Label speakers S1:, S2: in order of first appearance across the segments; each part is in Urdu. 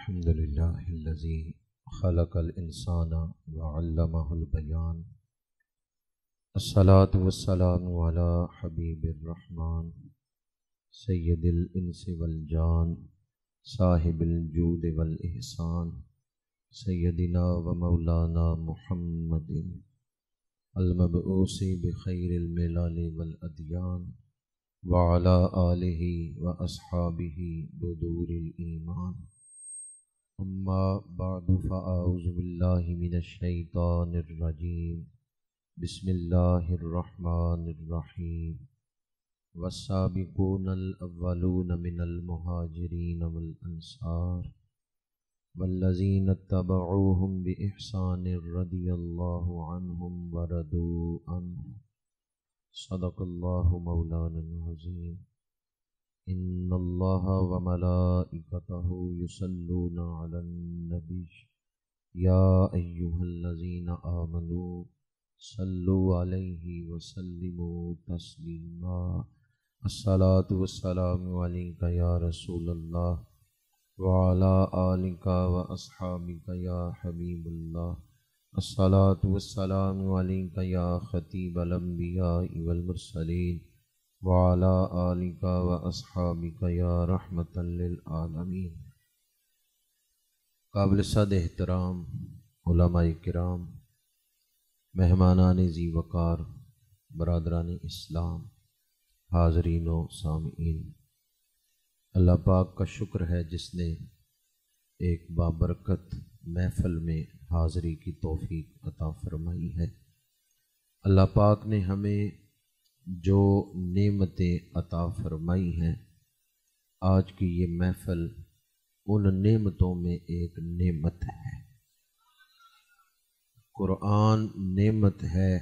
S1: الحمد لله الذي خلق الإنسان وعلمه البيان الصلاة والسلام على حبيب الرحمن سيد الإنس والجان صاحب الجود والإحسان سيدنا ومولانا محمد المبعوث بخير الملل والأديان وعلى آله وأصحابه بدور الإيمان أما بعد فأعوذ بالله من الشيطان الرجيم بسم الله الرحمن الرحيم والسابقون الأولون من المهاجرين والأنصار والذين اتبعوهم بإحسان رضي الله عنهم ورضوا عنه صدق الله مولانا العظيم إن الله وملائكته يصلون على النبي يا أيها الذين آمنوا صلوا عليه وسلموا تسليما الصلاة والسلام عليك يا رسول الله وعلى آلك وأصحابك يا حبيب الله الصلاة والسلام عليك يا خطيب الأنبياء والمرسلين وعلى آلك وأصحابك يا رحمة للعالمين۔ قابل صد احترام علماء کرام، مہمانان ذی وقار، برادران اسلام، حاضرین و سامعین، اللہ پاک کا شکر ہے جس نے ایک بابرکت محفل میں حاضری کی توفیق عطا فرمائی ہے۔ اللہ پاک نے ہمیں جو نعمتیں عطا فرمائی ہیں، آج کی یہ محفل ان نعمتوں میں ایک نعمت ہے۔ قرآن نعمت ہے،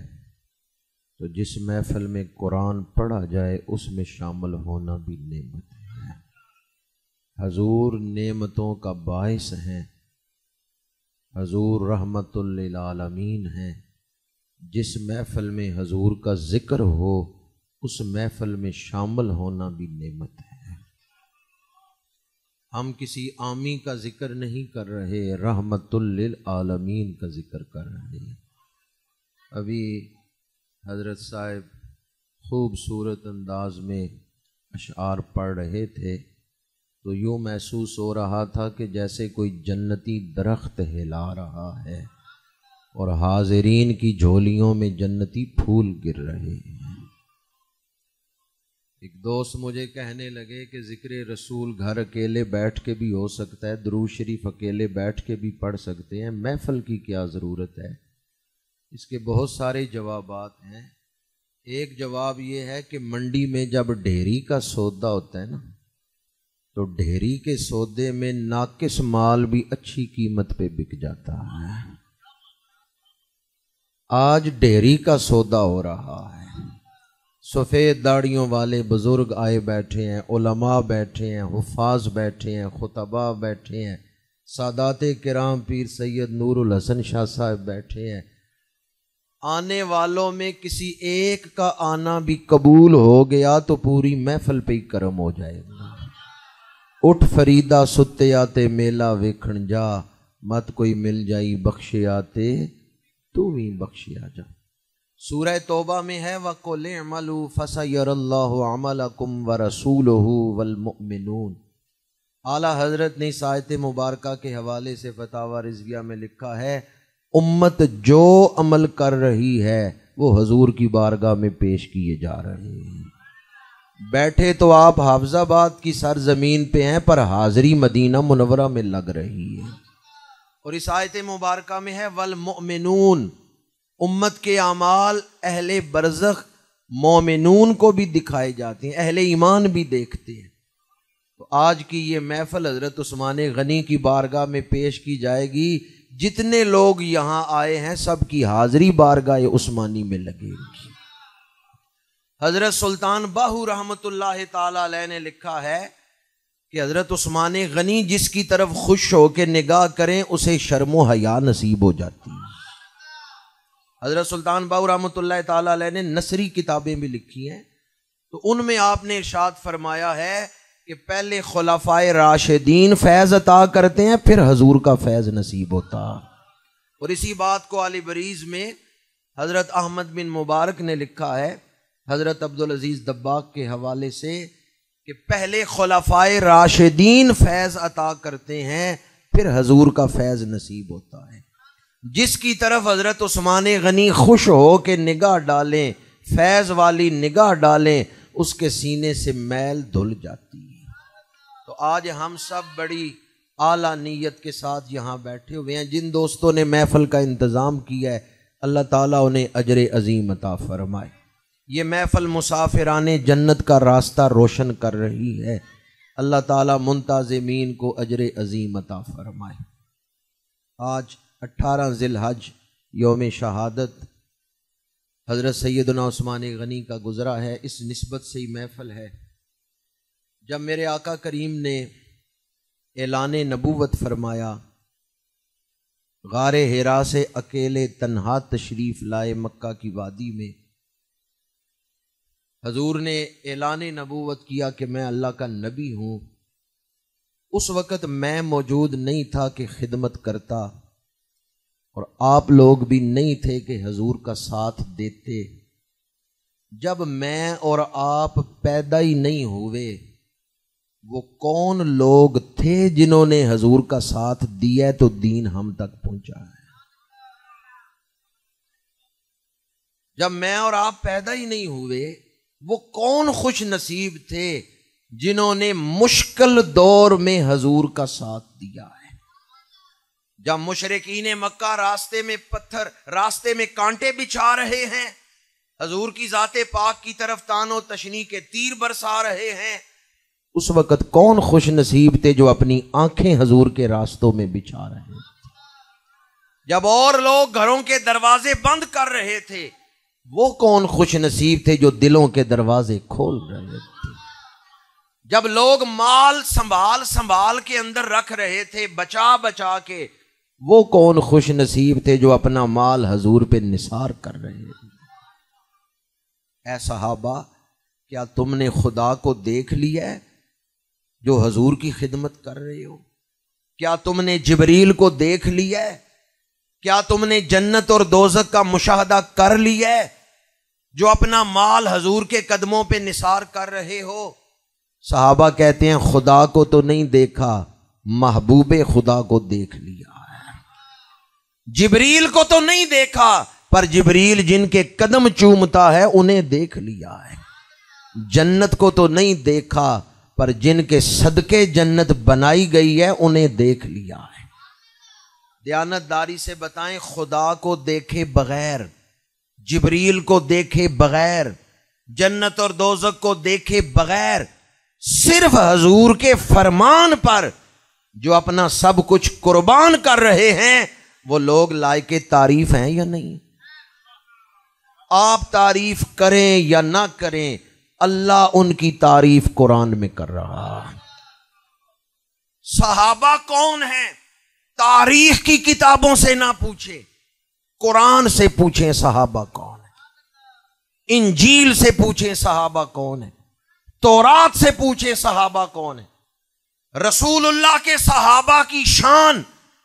S1: تو جس محفل میں قرآن پڑھا جائے اس میں شامل ہونا بھی نعمت ہے۔ حضور نعمتوں کا باعث ہیں، حضور رحمت للعالمین ہیں۔ جس محفل میں حضور کا ذکر ہو اس محفل میں شامل ہونا بھی نعمت ہے۔ ہم کسی عامی کا ذکر نہیں کر رہے، رحمت للعالمین کا ذکر کر رہے ہیں۔ ابھی حضرت صاحب خوبصورت انداز میں اشعار پڑھ رہے تھے تو یوں محسوس ہو رہا تھا کہ جیسے کوئی جنتی درخت ہلا رہا ہے اور حاضرین کی جھولیوں میں جنتی پھول گر رہے ہیں۔ ایک دوست مجھے کہنے لگے کہ ذکر رسول گھر اکیلے بیٹھ کے بھی ہو سکتا ہے، درود شریف اکیلے بیٹھ کے بھی پڑھ سکتے ہیں، محفل کی کیا ضرورت ہے؟ اس کے بہت سارے جوابات ہیں۔ ایک جواب یہ ہے کہ منڈی میں جب ڈھیری کا سودا ہوتا ہے نا، تو ڈھیری کے سودے میں ناقص مال بھی اچھی قیمت پہ بک جاتا ہے۔ آج ڈھیری کا سودا ہو رہا ہے، سفید داڑیوں والے بزرگ آئے بیٹھے ہیں، علماء بیٹھے ہیں، حفاظ بیٹھے ہیں، خطباء بیٹھے ہیں، سادات کرام پیر سید نور الحسن شاہ صاحب بیٹھے ہیں۔ آنے والوں میں کسی ایک کا آنا بھی قبول ہو گیا تو پوری محفل پہ ہی کرم ہو جائے گا۔ اٹھ فریدا ستے آتے میلہ ویکھن جا، مت کوئی مل جائی بخشے آتے تو بھی بخشے آ جا۔ سورہ توبہ میں ہے وَقُلِ اعْمَلُوا فَسَيَرَى اللَّهُ عَمَلَكُمْ وَرَسُولُهُ وَالْمُؤْمِنُونَ۔ اعلیٰ حضرت نے اس آیت مبارکہ کے حوالے سے فتاوی رضویہ میں لکھا ہے، امت جو عمل کر رہی ہے وہ حضور کی بارگاہ میں پیش کیے جا رہے ہیں۔ بیٹھے تو آپ حافظ آباد کی سرزمین پہ ہیں پر حاضری مدینہ منورہ میں لگ رہی ہے۔ اور اس آیت مبارکہ میں ہے والمؤمنون، امت کے اعمال اہل برزخ مومنون کو بھی دکھائے جاتے ہیں، اہل ایمان بھی دیکھتے ہیں۔ تو آج کی یہ محفل حضرت عثمان غنی کی بارگاہ میں پیش کی جائے گی۔ جتنے لوگ یہاں آئے ہیں سب کی حاضری بارگاہ عثمانی میں لگے گی۔ حضرت سلطان باہو رحمت اللہ تعالی علیہ نے لکھا ہے کہ حضرت عثمان غنی جس کی طرف خوش ہو کے نگاہ کریں اسے شرم و حیا نصیب ہو جاتی ہے۔ حضرت سلطان باہو رحمۃ اللہ تعالی علیہ نے نثری کتابیں بھی لکھی ہیں، تو ان میں آپ نے ارشاد فرمایا ہے کہ کہ پہلے خلفائے راشدین فیض عطا کرتے ہیں، پھر حضور کا فیض نصیب ہوتا۔ اور اسی بات کو علی بریز میں حضرت احمد بن مبارک نے لکھا ہے حضرت عبدالعزیز دباغ کے حوالے سے کہ پہلے خلفائے راشدین فیض عطا کرتے ہیں، پھر حضور کا فیض نصیب ہوتا ہے۔ جس کی طرف حضرت عثمان غنی خوش ہو کے نگاہ ڈالیں، فیض والی نگاہ ڈالیں، اس کے سینے سے میل دھل جاتی ہے۔ تو آج ہم سب بڑی اعلیٰ نیت کے ساتھ یہاں بیٹھے ہوئے ہیں۔ جن دوستوں نے محفل کا انتظام کیا ہے اللہ تعالیٰ انہیں اجر عظیم عطا فرمائے۔ یہ محفل مسافران جنت کا راستہ روشن کر رہی ہے، اللہ تعالیٰ منتظمین کو اجر عظیم عطا فرمائے۔ آج 18 ذی الحج یوم شہادت حضرت سیدنا عثمان غنی کا گزرا ہے، اس نسبت سے ہی محفل ہے۔ جب میرے آقا کریم نے اعلان نبوت فرمایا، غار حرا سے اکیلے تنہا تشریف لائے مکہ کی وادی میں، حضور نے اعلان نبوت کیا کہ میں اللہ کا نبی ہوں۔ اس وقت میں موجود نہیں تھا کہ خدمت کرتا، اور آپ لوگ بھی نہیں تھے کہ حضور کا ساتھ دیتے۔ جب میں اور آپ پیدا ہی نہیں ہوئے، وہ کون لوگ تھے جنہوں نے حضور کا ساتھ دیا ہے تو دین ہم تک پہنچا ہے؟ جب میں اور آپ پیدا ہی نہیں ہوئے، وہ کون خوش نصیب تھے جنہوں نے مشکل دور میں حضور کا ساتھ دیا ہے؟ جب مشرکین مکہ راستے میں پتھر، راستے میں کانٹے بچھا رہے ہیں، حضور کی ذات پاک کی طرف تان و تشنیع کے تیر برسا رہے ہیں، اس وقت کون خوش نصیب تھے جو اپنی آنکھیں حضور کے راستوں میں بچھا رہے تھے؟ جب اور لوگ گھروں کے دروازے بند کر رہے تھے، وہ کون خوش نصیب تھے جو دلوں کے دروازے کھول رہے تھے؟ جب لوگ مال سنبھال کے اندر رکھ رہے تھے، بچا بچا کے، وہ کون خوش نصیب تھے جو اپنا مال حضور پہ نثار کر رہے تھے؟ اے صحابہ، کیا تم نے خدا کو دیکھ لیا ہے جو حضور کی خدمت کر رہے ہو؟ کیا تم نے جبریل کو دیکھ لیا ہے؟ کیا تم نے جنت اور دوزخ کا مشاہدہ کر لیا ہے جو اپنا مال حضور کے قدموں پہ نثار کر رہے ہو؟ صحابہ کہتے ہیں خدا کو تو نہیں دیکھا، محبوب خدا کو دیکھ لیا ہے۔ جبریل کو تو نہیں دیکھا، پر جبریل جن کے قدم چومتا ہے انہیں دیکھ لیا ہے۔ جنت کو تو نہیں دیکھا، پر جن کے صدقے جنت بنائی گئی ہے انہیں دیکھ لیا ہے۔ دیانت داری سے بتائیں، خدا کو دیکھے بغیر، جبریل کو دیکھے بغیر، جنت اور دوزخ کو دیکھے بغیر، صرف حضور کے فرمان پر جو اپنا سب کچھ قربان کر رہے ہیں، وہ لوگ لائق تعریف ہیں یا نہیں؟ آپ تعریف کریں یا نہ کریں، اللہ ان کی تعریف قرآن میں کر رہا ہے۔ صحابہ کون ہیں؟ تاریخ کی کتابوں سے نہ پوچھیں، قرآن سے پوچھیں صحابہ کون ہے، انجیل سے پوچھیں صحابہ کون ہے، تورات سے پوچھیں صحابہ کون ہے۔ رسول اللہ کے صحابہ کی شان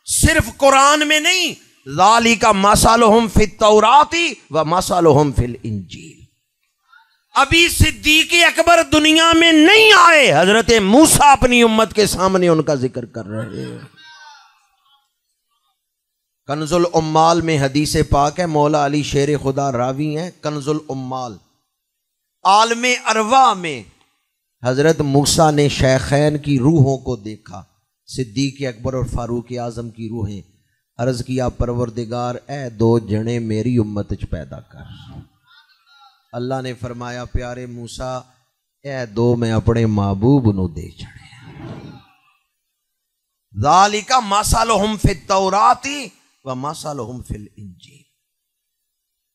S1: صرف قرآن میں نہیں، ذالک مثلہم فی التوراۃ و مثلہم فی الانجیل۔ ابھی صدیق اکبر دنیا میں نہیں آئے، حضرت موسیٰ اپنی امت کے سامنے ان کا ذکر کر رہے ہیں۔ کنز العمال میں حدیث پاک ہے، مولا علی شیر خدا راوی ہیں۔ کنز العمال عالم ارواح میں حضرت موسیٰ نے شیخین کی روحوں کو دیکھا، صدیق اکبر اور فاروق اعظم کی روحیں۔ عرض کیا پروردگار اے دو جنے میری امت چ پیدا کر۔ اللہ نے فرمایا پیارے موسیٰ اے دو میں اپنے محبوب نو دے چھڑے۔ ذالک مثلہم فی التوراۃ و مثلہم فی الانجیل۔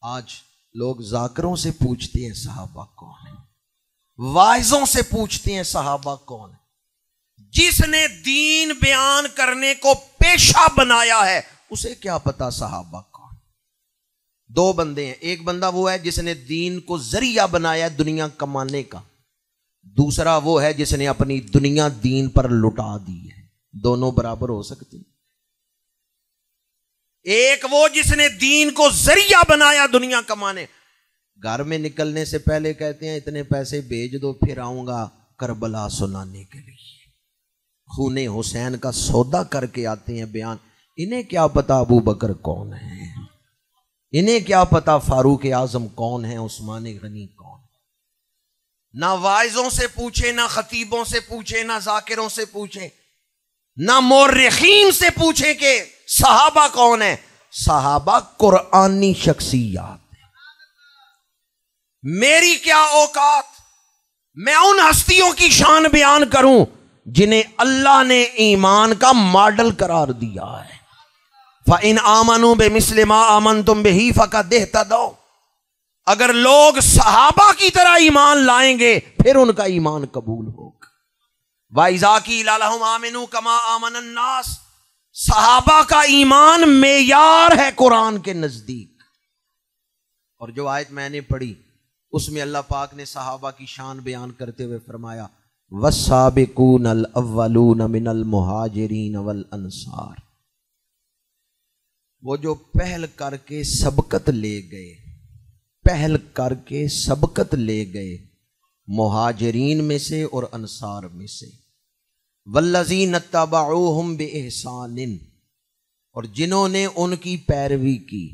S1: آج لوگ ذاکروں سے پوچھتے ہیں صحابہ کون ہیں، واعظوں سے پوچھتے ہیں صحابہ کون ہیں۔ جس نے دین بیان کرنے کو پیشہ بنایا ہے اسے کیا پتا صحابہ کون؟ دو بندے ہیں، ایک بندہ وہ ہے جس نے دین کو ذریعہ بنایا ہے دنیا کمانے کا، دوسرا وہ ہے جس نے اپنی دنیا دین پر لٹا دی ہے. دونوں برابر ہو سکتے ہیں؟ ایک وہ جس نے دین کو ذریعہ بنایا دنیا کمانے، گھر میں نکلنے سے پہلے کہتے ہیں اتنے پیسے بھیج دو پھر آؤں گا کربلا سنانے کے لیے. خون حسین کا سودا کر کے آتے ہیں بیان. انہیں کیا پتا ابو بکر کون ہے، انہیں کیا پتا فاروق اعظم کون ہے، عثمان غنی کون. نہ واعظوں سے پوچھے، نہ خطیبوں سے پوچھے، نہ ذاکروں سے پوچھے، نہ مورخین سے پوچھے کہ صحابہ کون ہیں. صحابہ قرآنی شخصیات. میری کیا اوقات میں ان ہستیوں کی شان بیان کروں جنہیں اللہ نے ایمان کا ماڈل قرار دیا ہے. فَإِنْ آمَنُوا بِمِثْلِ مَا آمَنْتُمْ بِهِ فَقَدْ اهْتَدَوْا. اگر لوگ صحابہ کی طرح ایمان لائیں گے پھر ان کا ایمان قبول ہوگا. وَإِذَا قِيلَ لَهُمْ آمِنُوا كَمَا آمَنَ النَّاسُ. صحابہ کا ایمان معیار ہے قرآن کے نزدیک. اور جو آیت میں نے پڑھی اس میں اللہ پاک نے صحابہ کی شان بیان کرتے ہوئے فرمایا وَالسَّابِقُونَ الْأَوَّلُونَ مِنَ الْمُهَاجِرِينَ وَالْأَنصَارِ. وہ جو پہل کر کے سبقت لے گئے، پہل کر کے سبقت لے گئے مہاجرین میں سے اور انصار میں سے. وَالَّذِينَ اتَّبَعُوهُمْ بِإِحْسَانٍ. اور جنہوں نے ان کی پیروی کی.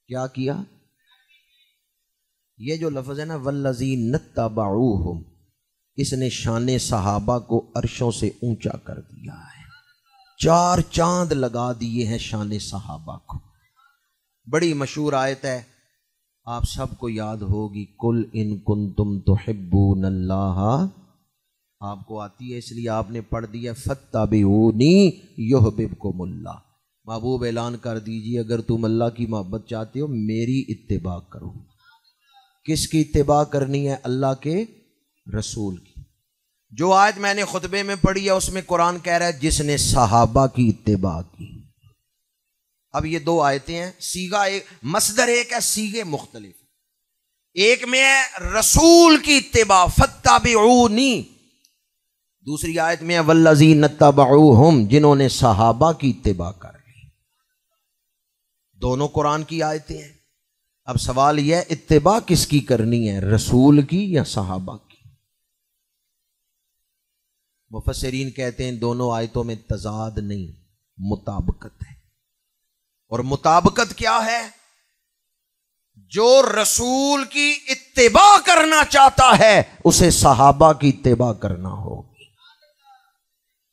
S1: کیا کیا؟ یہ جو لفظ ہے نا وَالَّذِينَ اتَّبَعُوهُمْ، اس نے شان صحابہ کو عرشوں سے اونچا کر دیا ہے. 4 چاند لگا دیے ہیں شان صحابہ کو. بڑی مشہور آیت ہے، آپ سب کو یاد ہوگی، قُلْ إِن كُنتُمْ تُحِبُّونَ اللَّهَ. آپ کو آتی ہے اس لیے آپ نے پڑھ دیا فَاتَّبِعُونِی یُحْبِبْکُمُ اللَّہ. محبوب اعلان کر دیجیے اگر تم اللہ کی محبت چاہتے ہو میری اتباع کرو. کس کی اتباع کرنی ہے؟ اللہ کے رسول کی. جو آیت میں نے خطبے میں پڑھی ہے اس میں قرآن کہہ رہا ہے جس نے صحابہ کی اتباع کی. اب یہ 2 آیتیں ہیں، صیغہ ایک، مصدر ایک ہے، صیغے مختلف. ایک میں ہے رسول کی اتباع فَاتَّبِعُونِی، دوسری آیت میں ہے وَالَّذِينَ اتَّبَعُوهُمْ، جنہوں نے صحابہ کی اتباع کر لی. دونوں قرآن کی آیتیں ہیں. اب سوال یہ ہے اتباع کس کی کرنی ہے، رسول کی یا صحابہ کی؟ مفسرین کہتے ہیں دونوں آیتوں میں تضاد نہیں، مطابقت ہے. اور مطابقت کیا ہے؟ جو رسول کی اتباع کرنا چاہتا ہے اسے صحابہ کی اتباع کرنا ہوگی.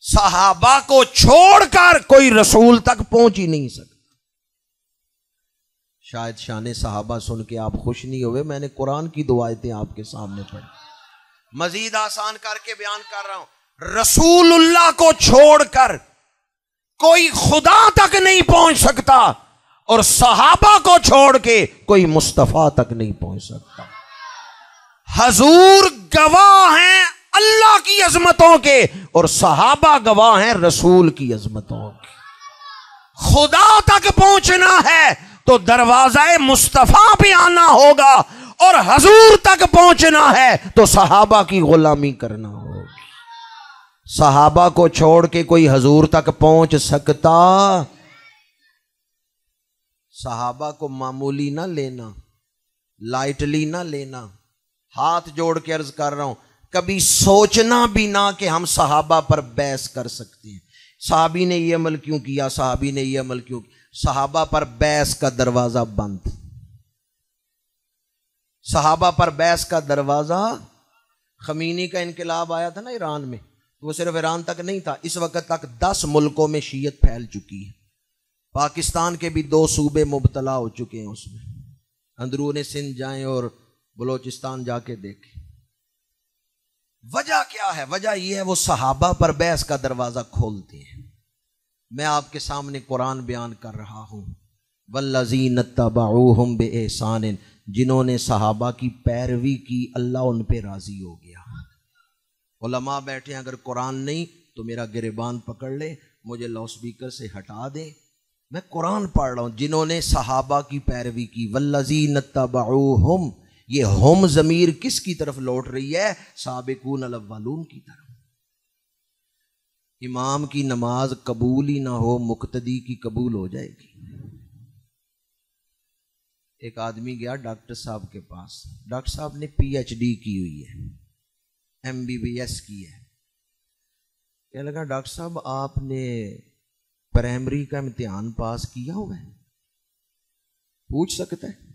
S1: صحابہ کو چھوڑ کر کوئی رسول تک پہنچ ہی نہیں سکتا. شاید شان صحابہ سن کے آپ خوش نہیں ہوئے، میں نے قرآن کی 2 آیتیں آپ کے سامنے پڑھی. مزید آسان کر کے بیان کر رہا ہوں. رسول اللہ کو چھوڑ کر کوئی خدا تک نہیں پہنچ سکتا اور صحابہ کو چھوڑ کے کوئی مصطفیٰ تک نہیں پہنچ سکتا. حضور گواہ ہیں اللہ کی عظمتوں کے اور صحابہ گواہ ہیں رسول کی عظمتوں کے. خدا تک پہنچنا ہے تو دروازہ مصطفیٰ پہ آنا ہوگا اور حضور تک پہنچنا ہے تو صحابہ کی غلامی کرنا ہوگا. صحابہ کو چھوڑ کے کوئی حضور تک پہنچ سکتا؟ صحابہ کو معمولی نہ لینا، لائٹلی نہ لینا. ہاتھ جوڑ کے عرض کر رہا ہوں کبھی سوچنا بھی نہ کہ ہم صحابہ پر بحث کر سکتے ہیں. صحابی نے یہ عمل کیوں کیا، صحابی نے یہ عمل کیوں کیا. صحابہ پر بحث کا دروازہ بند. صحابہ پر بحث کا دروازہ. خمینی کا انقلاب آیا تھا نا ایران میں، وہ صرف ایران تک نہیں تھا، اس وقت تک 10 ملکوں میں شیعت پھیل چکی ہے. پاکستان کے بھی 2 صوبے مبتلا ہو چکے ہیں اس میں. اندرون سندھ جائیں اور بلوچستان جا کے دیکھیں. وجہ کیا ہے؟ وجہ یہ ہے وہ صحابہ پر بحث کا دروازہ کھولتے ہیں. میں آپ کے سامنے قرآن بیان کر رہا ہوں والذین اتبعوہم بإحسان، جنہوں نے صحابہ کی پیروی کی اللہ ان پہ راضی ہو گیا. علماء بیٹھے ہیں، اگر قرآن نہیں تو میرا گریبان پکڑ لے، مجھے لاؤڈ سپیکر سے ہٹا دے، میں قرآن پڑھ رہا ہوں. جنہوں نے صحابہ کی پیروی کی، والذین اتبعوہم، یہ ہم ضمیر کس کی طرف لوٹ رہی ہے؟ سابقون الاولون کی طرف۔ امام کی نماز قبول ہی نہ ہو، مقتدی کی قبول ہو جائے گی۔ ایک آدمی گیا ڈاکٹر صاحب کے پاس، ڈاکٹر صاحب نے پی ایچ ڈی کی ہوئی ہے، ایم بی بی ایس کی ہے۔ کہنے لگا ڈاکٹر صاحب آپ نے پرائمری کا امتحان پاس کیا ہوا ہے؟ پوچھ سکتا ہے؟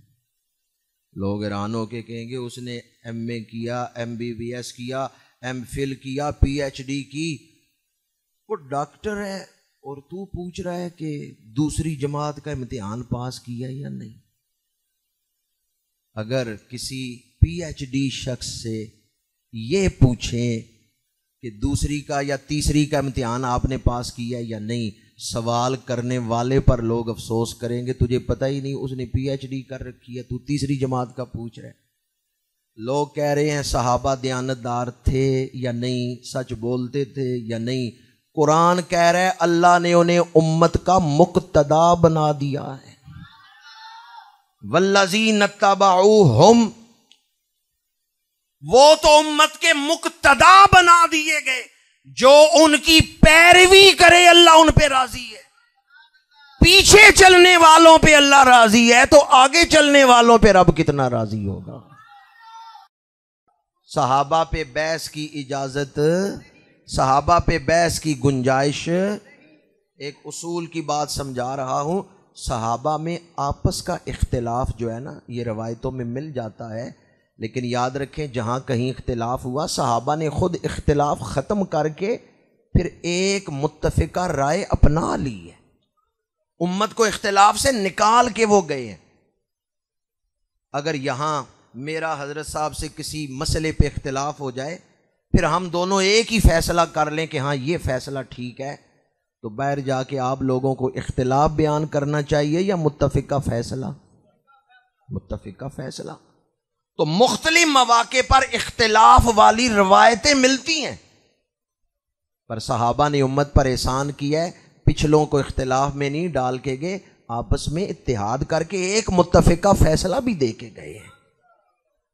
S1: لوگ حیران ہو کے کہیں گے اس نے ایم اے کیا، ایم بی بی ایس کیا، ایم فل کیا، پی ایچ ڈی کی، وہ ڈاکٹر ہے اور تو پوچھ رہا ہے کہ دوسری جماعت کا امتحان پاس کیا یا نہیں۔ اگر کسی پی ایچ ڈی شخص سے یہ پوچھیں کہ دوسری کا یا تیسری کا امتحان آپ نے پاس کیا یا نہیں، سوال کرنے والے پر لوگ افسوس کریں گے تجھے پتہ ہی نہیں اس نے پی ایچ ڈی کر رکھی ہے، تو تیسری جماعت کا پوچھ رہے۔ لوگ کہہ رہے ہیں صحابہ دیانتدار تھے یا نہیں، سچ بولتے تھے یا نہیں۔ قرآن کہہ رہے اللہ نے انہیں امت کا مقتدا بنا دیا ہے۔ والذین اتبعوہم، وہ تو امت کے مقتدا بنا دیے گئے، جو ان کی پیروی کرے اللہ ان پہ راضی ہے۔ پیچھے چلنے والوں پہ اللہ راضی ہے تو آگے چلنے والوں پہ رب کتنا راضی ہوگا۔ صحابہ پہ بحث کی اجازت، صحابہ پہ بحث کی گنجائش، ایک اصول کی بات سمجھا رہا ہوں، صحابہ میں آپس کا اختلاف جو ہے نا یہ روایتوں میں مل جاتا ہے، لیکن یاد رکھیں جہاں کہیں اختلاف ہوا صحابہ نے خود اختلاف ختم کر کے پھر ایک متفقہ رائے اپنا لی ہے، امت کو اختلاف سے نکال کے وہ گئے ہیں۔ اگر یہاں میرا حضرت صاحب سے کسی مسئلے پہ اختلاف ہو جائے پھر ہم دونوں ایک ہی فیصلہ کر لیں کہ ہاں یہ فیصلہ ٹھیک ہے، تو باہر جا کے آپ لوگوں کو اختلاف بیان کرنا چاہیے یا متفقہ فیصلہ؟ متفقہ فیصلہ۔ تو مختلف مواقع پر اختلاف والی روایتیں ملتی ہیں، پر صحابہ نے امت پر احسان کیا ہے، پچھلوں کو اختلاف میں نہیں ڈال کے گئے، آپس میں اتحاد کر کے ایک متفقہ فیصلہ بھی دے کے گئے ہیں۔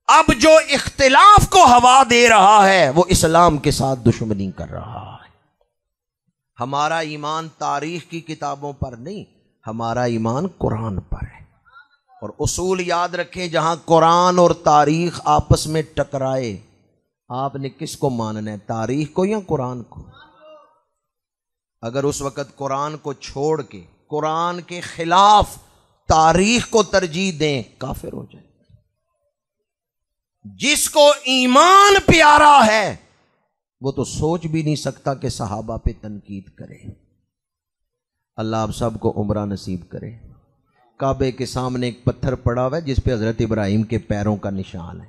S1: اب جو اختلاف کو ہوا دے رہا ہے وہ اسلام کے ساتھ دشمنی کر رہا ہے۔ ہمارا ایمان تاریخ کی کتابوں پر نہیں، ہمارا ایمان قرآن پر ہے۔ اور اصول یاد رکھیں، جہاں قرآن اور تاریخ آپس میں ٹکرائے آپ نے کس کو ماننا ہے، تاریخ کو یا قرآن کو؟ اگر اس وقت قرآن کو چھوڑ کے قرآن کے خلاف تاریخ کو ترجیح دیں کافر ہو جائے۔ جس کو ایمان پیارا ہے وہ تو سوچ بھی نہیں سکتا کہ صحابہ پہ تنقید کرے۔ اللہ آپ سب کو عمرہ نصیب کرے۔ کعبے کے سامنے ایک پتھر پڑا ہوا ہے جس پہ حضرت ابراہیم کے پیروں کا نشان ہے،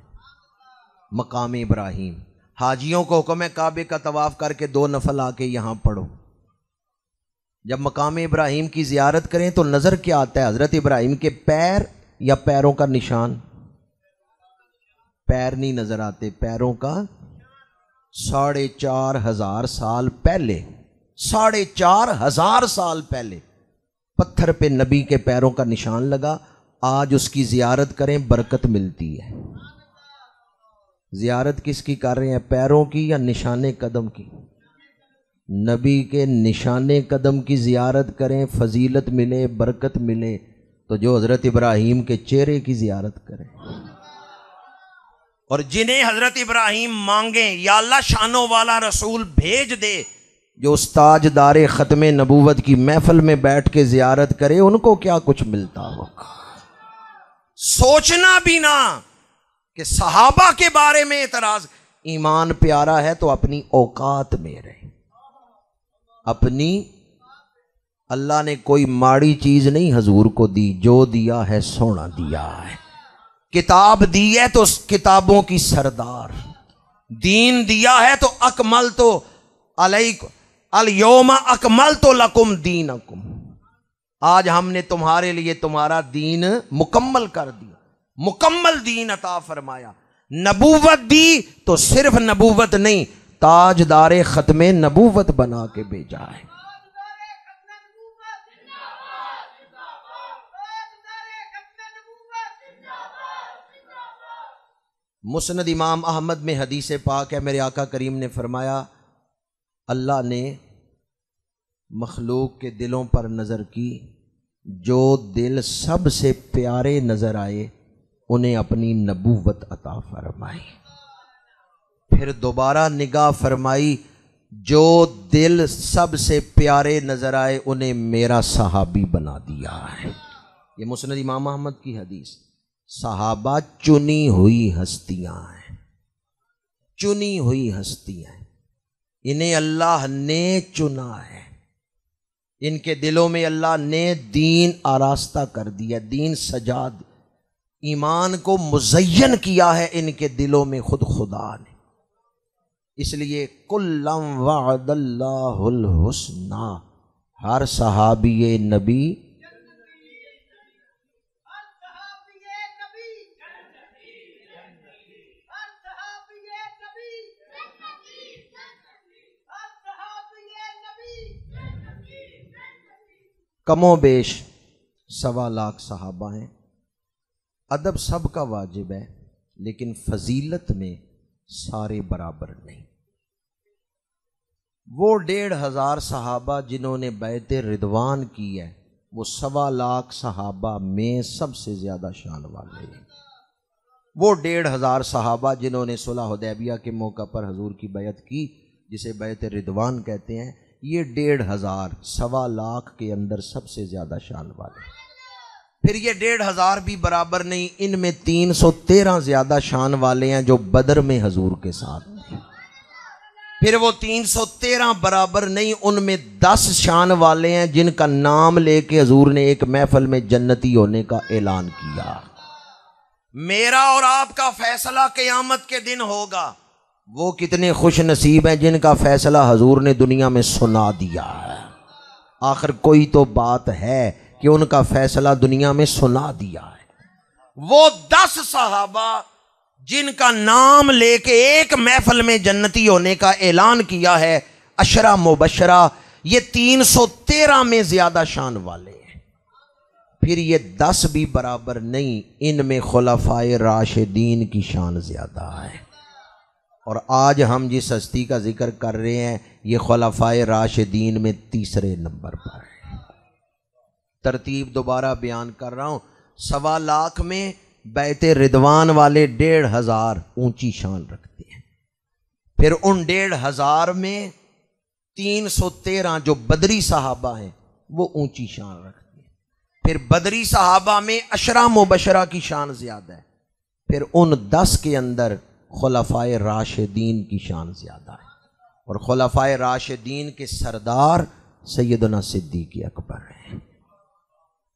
S1: مقام ابراہیم۔ حاجیوں کو حکم ہے کعبے کا طواف کر کے 2 نفل آ کے یہاں پڑھو۔ جب مقام ابراہیم کی زیارت کریں تو نظر کیا آتا ہے؟ حضرت ابراہیم کے پیر یا پیروں کا نشان؟ پیر نہیں نظر آتے، پیروں کا 4,500 سال پہلے، 4,500 سال پہلے پتھر پہ نبی کے پیروں کا نشان لگا۔ آج اس کی زیارت کریں برکت ملتی ہے۔ زیارت کس کی کر رہے ہیں، پیروں کی یا نشان قدم کی؟ نبی کے نشان قدم کی زیارت کریں، فضیلت ملے، برکت ملے، تو جو حضرت ابراہیم کے چہرے کی زیارت کریں۔ اور جنہیں حضرت ابراہیم مانگیں یا اللہ شانوں والا رسول بھیج دے، جو استاج دار ختم نبوت کی محفل میں بیٹھ کے زیارت کرے، ان کو کیا کچھ ملتا ہوگا۔ سوچنا بھی نہ کہ صحابہ کے بارے میں اعتراض۔ ایمان پیارا ہے تو اپنی اوقات میں رہے، اپنی، اللہ نے کوئی ماڑی چیز نہیں حضور کو دی، جو دیا ہے سونا دیا ہے۔ کتاب دی ہے تو کتابوں کی سردار، دین دیا ہے تو اکملت علیکم الیوم اکملت لکم دینکم، آج ہم نے تمہارے لیے تمہارا دین مکمل کر دیا، مکمل دین عطا فرمایا۔ نبوت دی تو صرف نبوت نہیں، تاجدار ختم نبوت بنا کے بھیجا ہے۔ مسند امام احمد میں حدیث پاک ہے، میرے آقا کریم نے فرمایا اللہ نے مخلوق کے دلوں پر نظر کی، جو دل سب سے پیارے نظر آئے انہیں اپنی نبوت عطا فرمائی۔ پھر دوبارہ نگاہ فرمائی، جو دل سب سے پیارے نظر آئے انہیں میرا صحابی بنا دیا ہے۔ یہ مسند امام احمد کی حدیث۔ صحابہ چنی ہوئی ہستیاں ہیں، چنی ہوئی ہستیاں ہیں، انہیں اللہ نے چنا ہے، ان کے دلوں میں اللہ نے دین آراستہ کر دیا، دین سجا دیا، ایمان کو مزین کیا ہے ان کے دلوں میں خود خدا نے۔ اس لیے کلم وعد اللہ الحسنی، ہر صحابی نبی کم و بیش 1.25 لاکھ صحابہ ہیں۔ ادب سب کا واجب ہے، لیکن فضیلت میں سارے برابر نہیں۔ وہ 1.5 صحابہ جنہوں نے بیعت رضوان کی ہے، وہ 1.25 لاکھ صحابہ میں سب سے زیادہ شان والے ہیں۔ وہ 1.5 صحابہ جنہوں نے صلح حدیبیہ کے موقع پر حضور کی بیعت کی، جسے بیعت رضوان کہتے ہیں، یہ 1.5 1.25 لاکھ کے اندر سب سے زیادہ شان والے۔ پھر یہ 1.5 بھی برابر نہیں، ان میں 313 زیادہ شان والے ہیں جو بدر میں حضور کے ساتھ تھے۔ پھر وہ 313 برابر نہیں، ان میں 10 شان والے ہیں جن کا نام لے کے حضور نے ایک محفل میں جنتی ہونے کا اعلان کیا۔ میرا اور آپ کا فیصلہ قیامت کے دن ہوگا، وہ کتنے خوش نصیب ہیں جن کا فیصلہ حضور نے دنیا میں سنا دیا ہے۔ آخر کوئی تو بات ہے کہ ان کا فیصلہ دنیا میں سنا دیا ہے۔ وہ 10 صحابہ جن کا نام لے کے ایک محفل میں جنتی ہونے کا اعلان کیا ہے، عشرہ مبشرہ، یہ 313 میں زیادہ شان والے ہیں۔ پھر یہ 10 بھی برابر نہیں، ان میں خلفائے راشدین کی شان زیادہ ہے۔ اور آج ہم جس ہستی کا ذکر کر رہے ہیں، یہ خلفائے راشدین میں 3 نمبر پر ہے۔ ترتیب دوبارہ بیان کر رہا ہوں، 1.25 لاکھ میں بیعت رضوان والے 1.5 اونچی شان رکھتے ہیں۔ پھر ان 1.5 میں 313 جو بدری صحابہ ہیں وہ اونچی شان رکھتے ہیں۔ پھر بدری صحابہ میں 10 مبشرہ کی شان زیادہ ہے۔ پھر ان 10 کے اندر خلفائے راشدین کی شان زیادہ ہے، اور خلفائے راشدین کے سردار سیدنا صدیق اکبر ہیں۔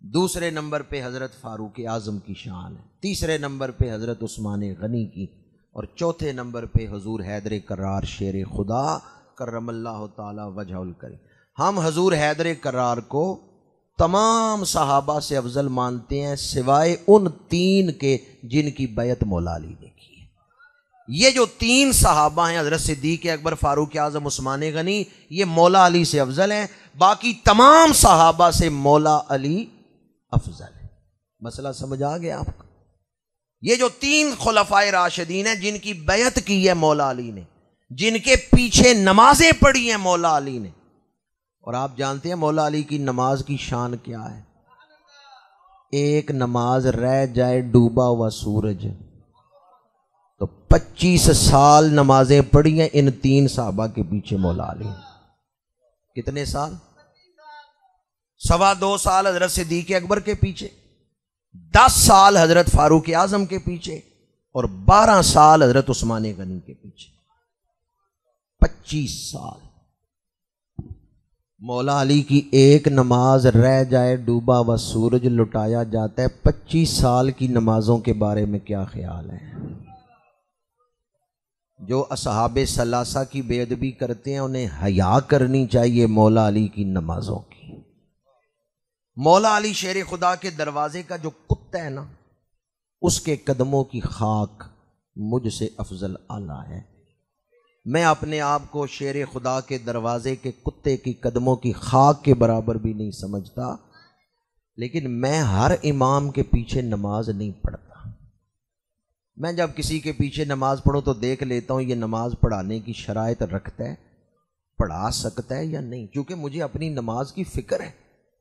S1: دوسرے نمبر پہ حضرت فاروق اعظم کی شان ہے، تیسرے نمبر پہ حضرت عثمان غنی کی، اور چوتھے نمبر پہ حضور حیدر کرار شیر خدا کرم اللہ تعالی وجہ الکریم۔ ہم حضور حیدر کرار کو تمام صحابہ سے افضل مانتے ہیں، سوائے ان 3 کے جن کی بیعت مولا علی نے کی ہے۔ یہ جو 3 صحابہ ہیں، حضرت صدیق اکبر، فاروق اعظم، عثمان غنی، یہ مولا علی سے افضل ہیں، باقی تمام صحابہ سے مولا علی افضل ہے۔ مسئلہ سمجھ آ گیا آپ کو؟ یہ جو 3 خلفائے راشدین ہیں جن کی بیعت کی ہے مولا علی نے، جن کے پیچھے نمازیں پڑھی ہیں مولا علی نے، اور آپ جانتے ہیں مولا علی کی نماز کی شان کیا ہے؟ ایک نماز رہ جائے ڈوبا ہوا سورج تو 25 سال نمازیں پڑھی ہیں ان 3 صحابہ کے پیچھے مولا علی۔ کتنے سال؟ 2.25 سال حضرت صدیق اکبر کے پیچھے، 10 سال حضرت فاروق اعظم کے پیچھے، اور 12 سال حضرت عثمان غنی کے پیچھے۔ 25 سال مولا علی کی ایک نماز رہ جائے ڈوبا ہوا سورج لٹایا جاتا ہے۔ 25 سال کی نمازوں کے بارے میں کیا خیال ہے؟ جو اصحاب ثلاثہ کی بے ادبی کرتے ہیں انہیں حیا کرنی چاہیے مولا علی کی نمازوں کی۔ مولا علی شیر خدا کے دروازے کا جو کتا ہے نا، اس کے قدموں کی خاک مجھ سے افضل اعلیٰ ہے۔ میں اپنے آپ کو شیر خدا کے دروازے کے کتے کی قدموں کی خاک کے برابر بھی نہیں سمجھتا، لیکن میں ہر امام کے پیچھے نماز نہیں پڑھتا۔ میں جب کسی کے پیچھے نماز پڑھوں تو دیکھ لیتا ہوں یہ نماز پڑھانے کی شرائط رکھتا ہے، پڑھا سکتا ہے یا نہیں، کیونکہ مجھے اپنی نماز کی فکر ہے،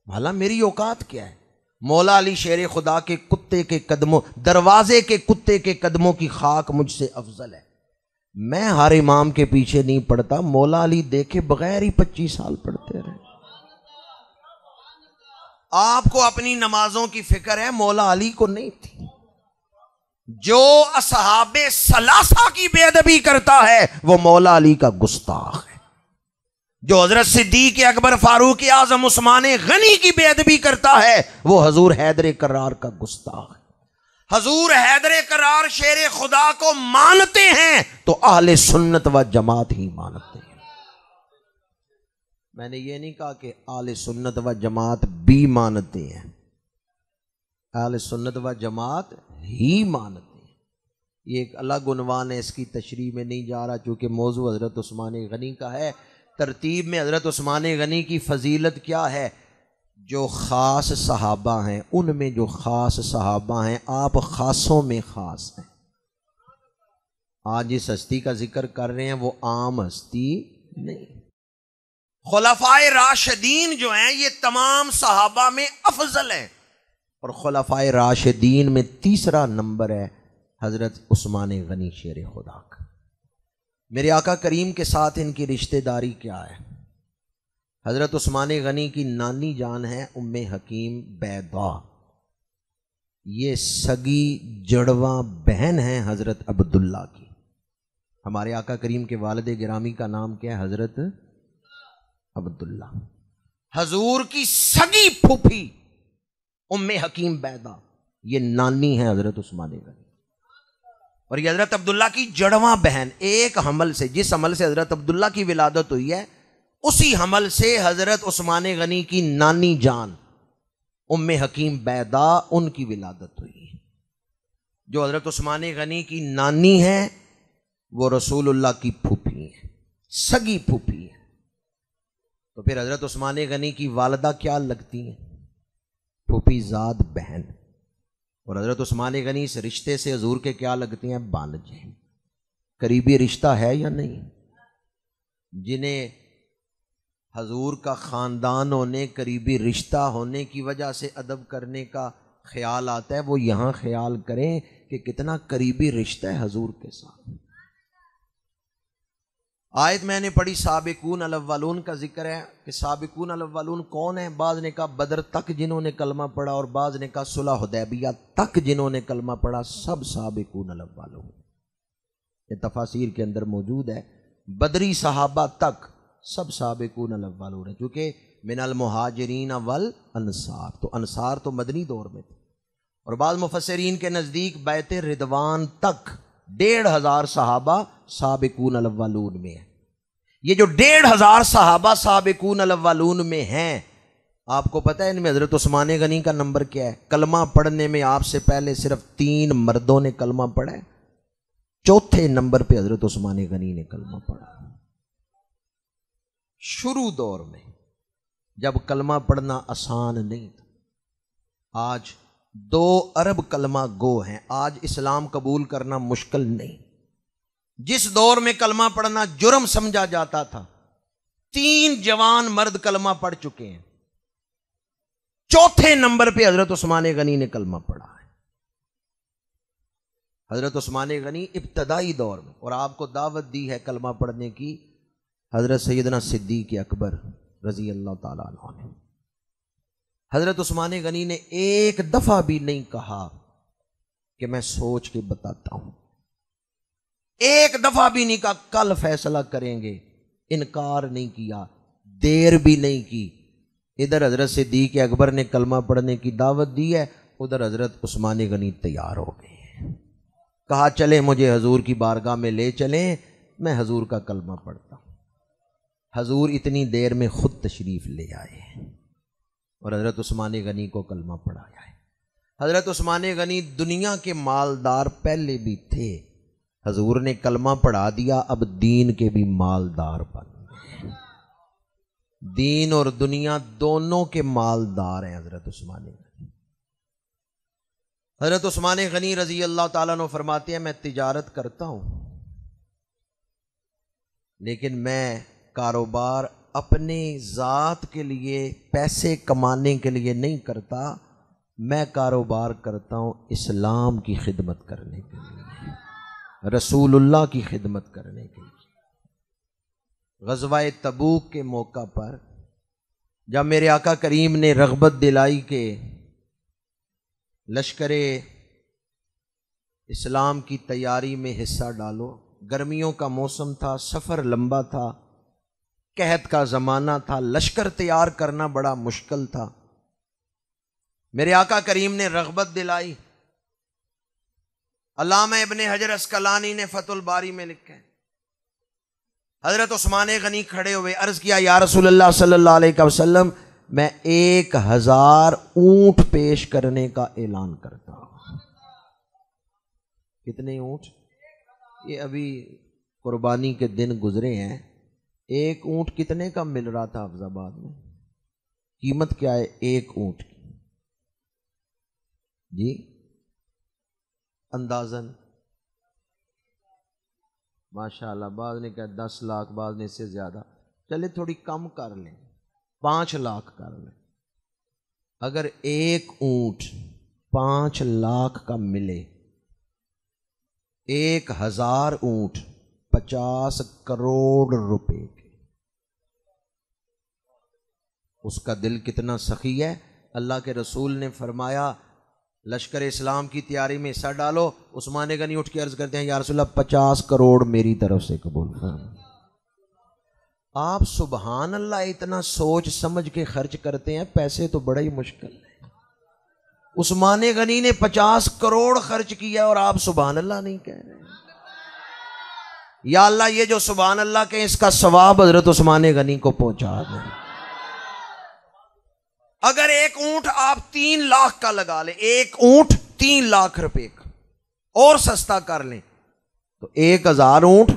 S1: بھلا میری اوقات کیا ہے۔ مولا علی شیر خدا کے کتے کے قدموں، دروازے کے کتے کے قدموں کی خاک مجھ سے افضل ہے۔ میں ہر امام کے پیچھے نہیں پڑھتا، مولا علی دیکھے بغیر ہی 25 سال پڑھتے رہے۔ آپ کو اپنی نمازوں کی فکر ہے، مولا علی کو نہیں تھی۔ جو اصحاب ثلاثہ کی بے ادبی کرتا ہے وہ مولا علی کا گستاخ ہے۔ جو حضرت صدیق اکبر فاروق اعظم عثمان غنی کی بے ادبی کرتا ہے وہ حضور حیدر کرار کا گستاخ ہے۔ حضور حیدر کرار شیر خدا کو مانتے ہیں تو اہل سنت و جماعت ہی مانتے ہیں۔ میں نے یہ نہیں کہا کہ اہل سنت و جماعت بھی مانتے ہیں، اہل سنت و جماعت ہی مانتے ہیں۔ یہ ایک الگ عنوان ہے، اس کی تشریح میں نہیں جا رہا چونکہ موضوع حضرت عثمان غنی کا ہے۔ ترتیب میں حضرت عثمان غنی کی فضیلت کیا ہے؟ جو خاص صحابہ ہیں ان میں جو خاص صحابہ ہیں، آپ خاصوں میں خاص ہیں۔ آج جس ہستی کا ذکر کر رہے ہیں وہ عام ہستی نہیں۔ خلفائے راشدین جو ہیں یہ تمام صحابہ میں افضل ہیں، اور خلفائے راشدین میں تیسرا نمبر ہے حضرت عثمان غنی شیر خدا کا۔ میرے آقا کریم کے ساتھ ان کی رشتہ داری کیا ہے؟ حضرت عثمان غنی کی نانی جان ہے ام حکیم بیضا، یہ سگی جڑواں بہن ہیں حضرت عبداللہ کی۔ ہمارے آقا کریم کے والد گرامی کا نام کیا ہے؟ حضرت عبداللہ۔ حضور کی سگی پھوپھی ام حکیم بیضا یہ نانی ہے حضرت عثمان غنی، اور یہ حضرت عبداللہ کی جڑواں بہن۔ ایک حمل سے، جس حمل سے حضرت عبداللہ کی ولادت ہوئی ہے اسی حمل سے حضرت عثمان غنی کی نانی جان ام حکیم بیضا ان کی ولادت ہوئی ہے۔ جو حضرت عثمان غنی کی نانی ہے وہ رسول اللہ کی پھوپھی ہے، سگی پھوپھی ہے۔ تو پھر حضرت عثمان غنی کی والدہ کیا لگتی ہیں؟ پھوپھی زاد بہن۔ اور حضرت عثمان غنی اس رشتے سے حضور کے کیا لگتے ہیں؟ بانجے۔ قریبی رشتہ ہے یا نہیں؟ جنہیں حضور کا خاندان ہونے، قریبی رشتہ ہونے کی وجہ سے ادب کرنے کا خیال آتا ہے وہ یہاں خیال کریں کہ کتنا قریبی رشتہ ہے حضور کے ساتھ۔ آیت میں نے پڑھی سابقون الاولون کا ذکر ہے کہ سابقون الاولون کون ہیں؟ بعض نے کہا بدر تک جنہوں نے کلمہ پڑھا، اور بعض نے کہا صلح حدیبیہ تک جنہوں نے کلمہ پڑھا، سب سابقون الاولون۔ یہ تفاسیر کے اندر موجود ہے، بدری صحابہ تک سب سابقون الاولون ہیں، کیونکہ من المہاجرین والانصار، تو انصار تو مدنی دور میں تھے۔ اور بعض مفسرین کے نزدیک بیعت رضوان تک 1500 صحابہ سابقون الاولون میں ہیں۔ یہ جو 1500 صحابہ سابقون الاولون میں ہیں، آپ کو پتہ ہے ان میں حضرت عثمان غنی کا نمبر کیا ہے؟ کلمہ پڑھنے میں آپ سے پہلے صرف 3 مردوں نے کلمہ پڑھا ہے، چوتھے نمبر پہ حضرت عثمان غنی نے کلمہ پڑھا۔ شروع دور میں جب کلمہ پڑھنا آسان نہیں تھا، آج 2 ارب کلمہ گو ہیں، آج اسلام قبول کرنا مشکل نہیں۔ جس دور میں کلمہ پڑھنا جرم سمجھا جاتا تھا، 3 جوان مرد کلمہ پڑھ چکے ہیں، چوتھے نمبر پہ حضرت عثمان غنی نے کلمہ پڑھا ہے۔ حضرت عثمان غنی ابتدائی دور میں، اور آپ کو دعوت دی ہے کلمہ پڑھنے کی حضرت سیدنا صدیق اکبر رضی اللہ تعالیٰ عنہ نے۔ حضرت عثمان غنی نے ایک دفعہ بھی نہیں کہا کہ میں سوچ کے بتاتا ہوں، ایک دفعہ بھی نہیں کہا کل فیصلہ کریں گے، انکار نہیں کیا، دیر بھی نہیں کی۔ ادھر حضرت صدیق اکبر نے کلمہ پڑھنے کی دعوت دی ہے، ادھر حضرت عثمان غنی تیار ہو گئے، کہا چلیں مجھے حضور کی بارگاہ میں لے چلیں، میں حضور کا کلمہ پڑھتا ہوں۔ حضور اتنی دیر میں خود تشریف لے آئے اور حضرت عثمان غنی کو کلمہ پڑھایا ہے۔ حضرت عثمان غنی دنیا کے مالدار پہلے بھی تھے، حضور نے کلمہ پڑھا دیا، اب دین کے بھی مالدار بن گئے۔ دین اور دنیا دونوں کے مالدار ہیں حضرت عثمان غنی۔ حضرت عثمان غنی رضی اللہ تعالیٰ عنہ فرماتے ہیں میں تجارت کرتا ہوں لیکن میں کاروبار اپنے ذات کے لیے پیسے کمانے کے لیے نہیں کرتا، میں کاروبار کرتا ہوں اسلام کی خدمت کرنے کے لیے، رسول اللہ کی خدمت کرنے کے لیے۔ غزوہ تبوک کے موقع پر جب میرے آقا کریم نے رغبت دلائی کہ لشکر اسلام کی تیاری میں حصہ ڈالو، گرمیوں کا موسم تھا، سفر لمبا تھا، قحط کا زمانہ تھا، لشکر تیار کرنا بڑا مشکل تھا، میرے آقا کریم نے رغبت دلائی۔ علامہ ابن حجر عسقلانی نے فتح الباری میں لکھا ہے، حضرت عثمان غنی کھڑے ہوئے، عرض کیا یا رسول اللہ صلی اللہ علیہ وسلم میں 1000 اونٹ پیش کرنے کا اعلان کرتا ہوں۔ کتنے اونٹ؟ یہ ابھی قربانی کے دن گزرے ہیں، ایک اونٹ کتنے کا مل رہا تھا حفظ آباد میں؟ قیمت کیا ہے ایک اونٹ کی؟ جی اندازاً ماشاءاللہ، بعض نے کہا 10 لاکھ، بعض نے اس سے زیادہ، چلے تھوڑی کم کر لیں، 5 لاکھ کر لیں۔ اگر ایک اونٹ 5 لاکھ کا ملے، 1000 اونٹ 50 کروڑ روپے کے، اس کا دل کتنا سخی ہے۔ اللہ کے رسول نے فرمایا لشکر اسلام کی تیاری میں حصہ ڈالو، عثمان غنی اٹھ کے عرض کرتے ہیں یا رسول اللہ 50 کروڑ میری طرف سے قبول فرمائیں۔ آپ سبحان اللہ اتنا سوچ سمجھ کے خرچ کرتے ہیں، پیسے تو بڑا ہی مشکل ہے۔ عثمان غنی نے 50 کروڑ خرچ کیا اور آپ سبحان اللہ نہیں کہہ رہے ہیں۔ یا اللہ یہ جو سبحان اللہ کہیں اس کا ثواب حضرت عثمان غنی کو پہنچا دیں۔ اگر ایک اونٹ آپ 3 لاکھ کا لگا لیں، ایک اونٹ 3 لاکھ روپے کا، اور سستا کر لیں تو 1000 اونٹ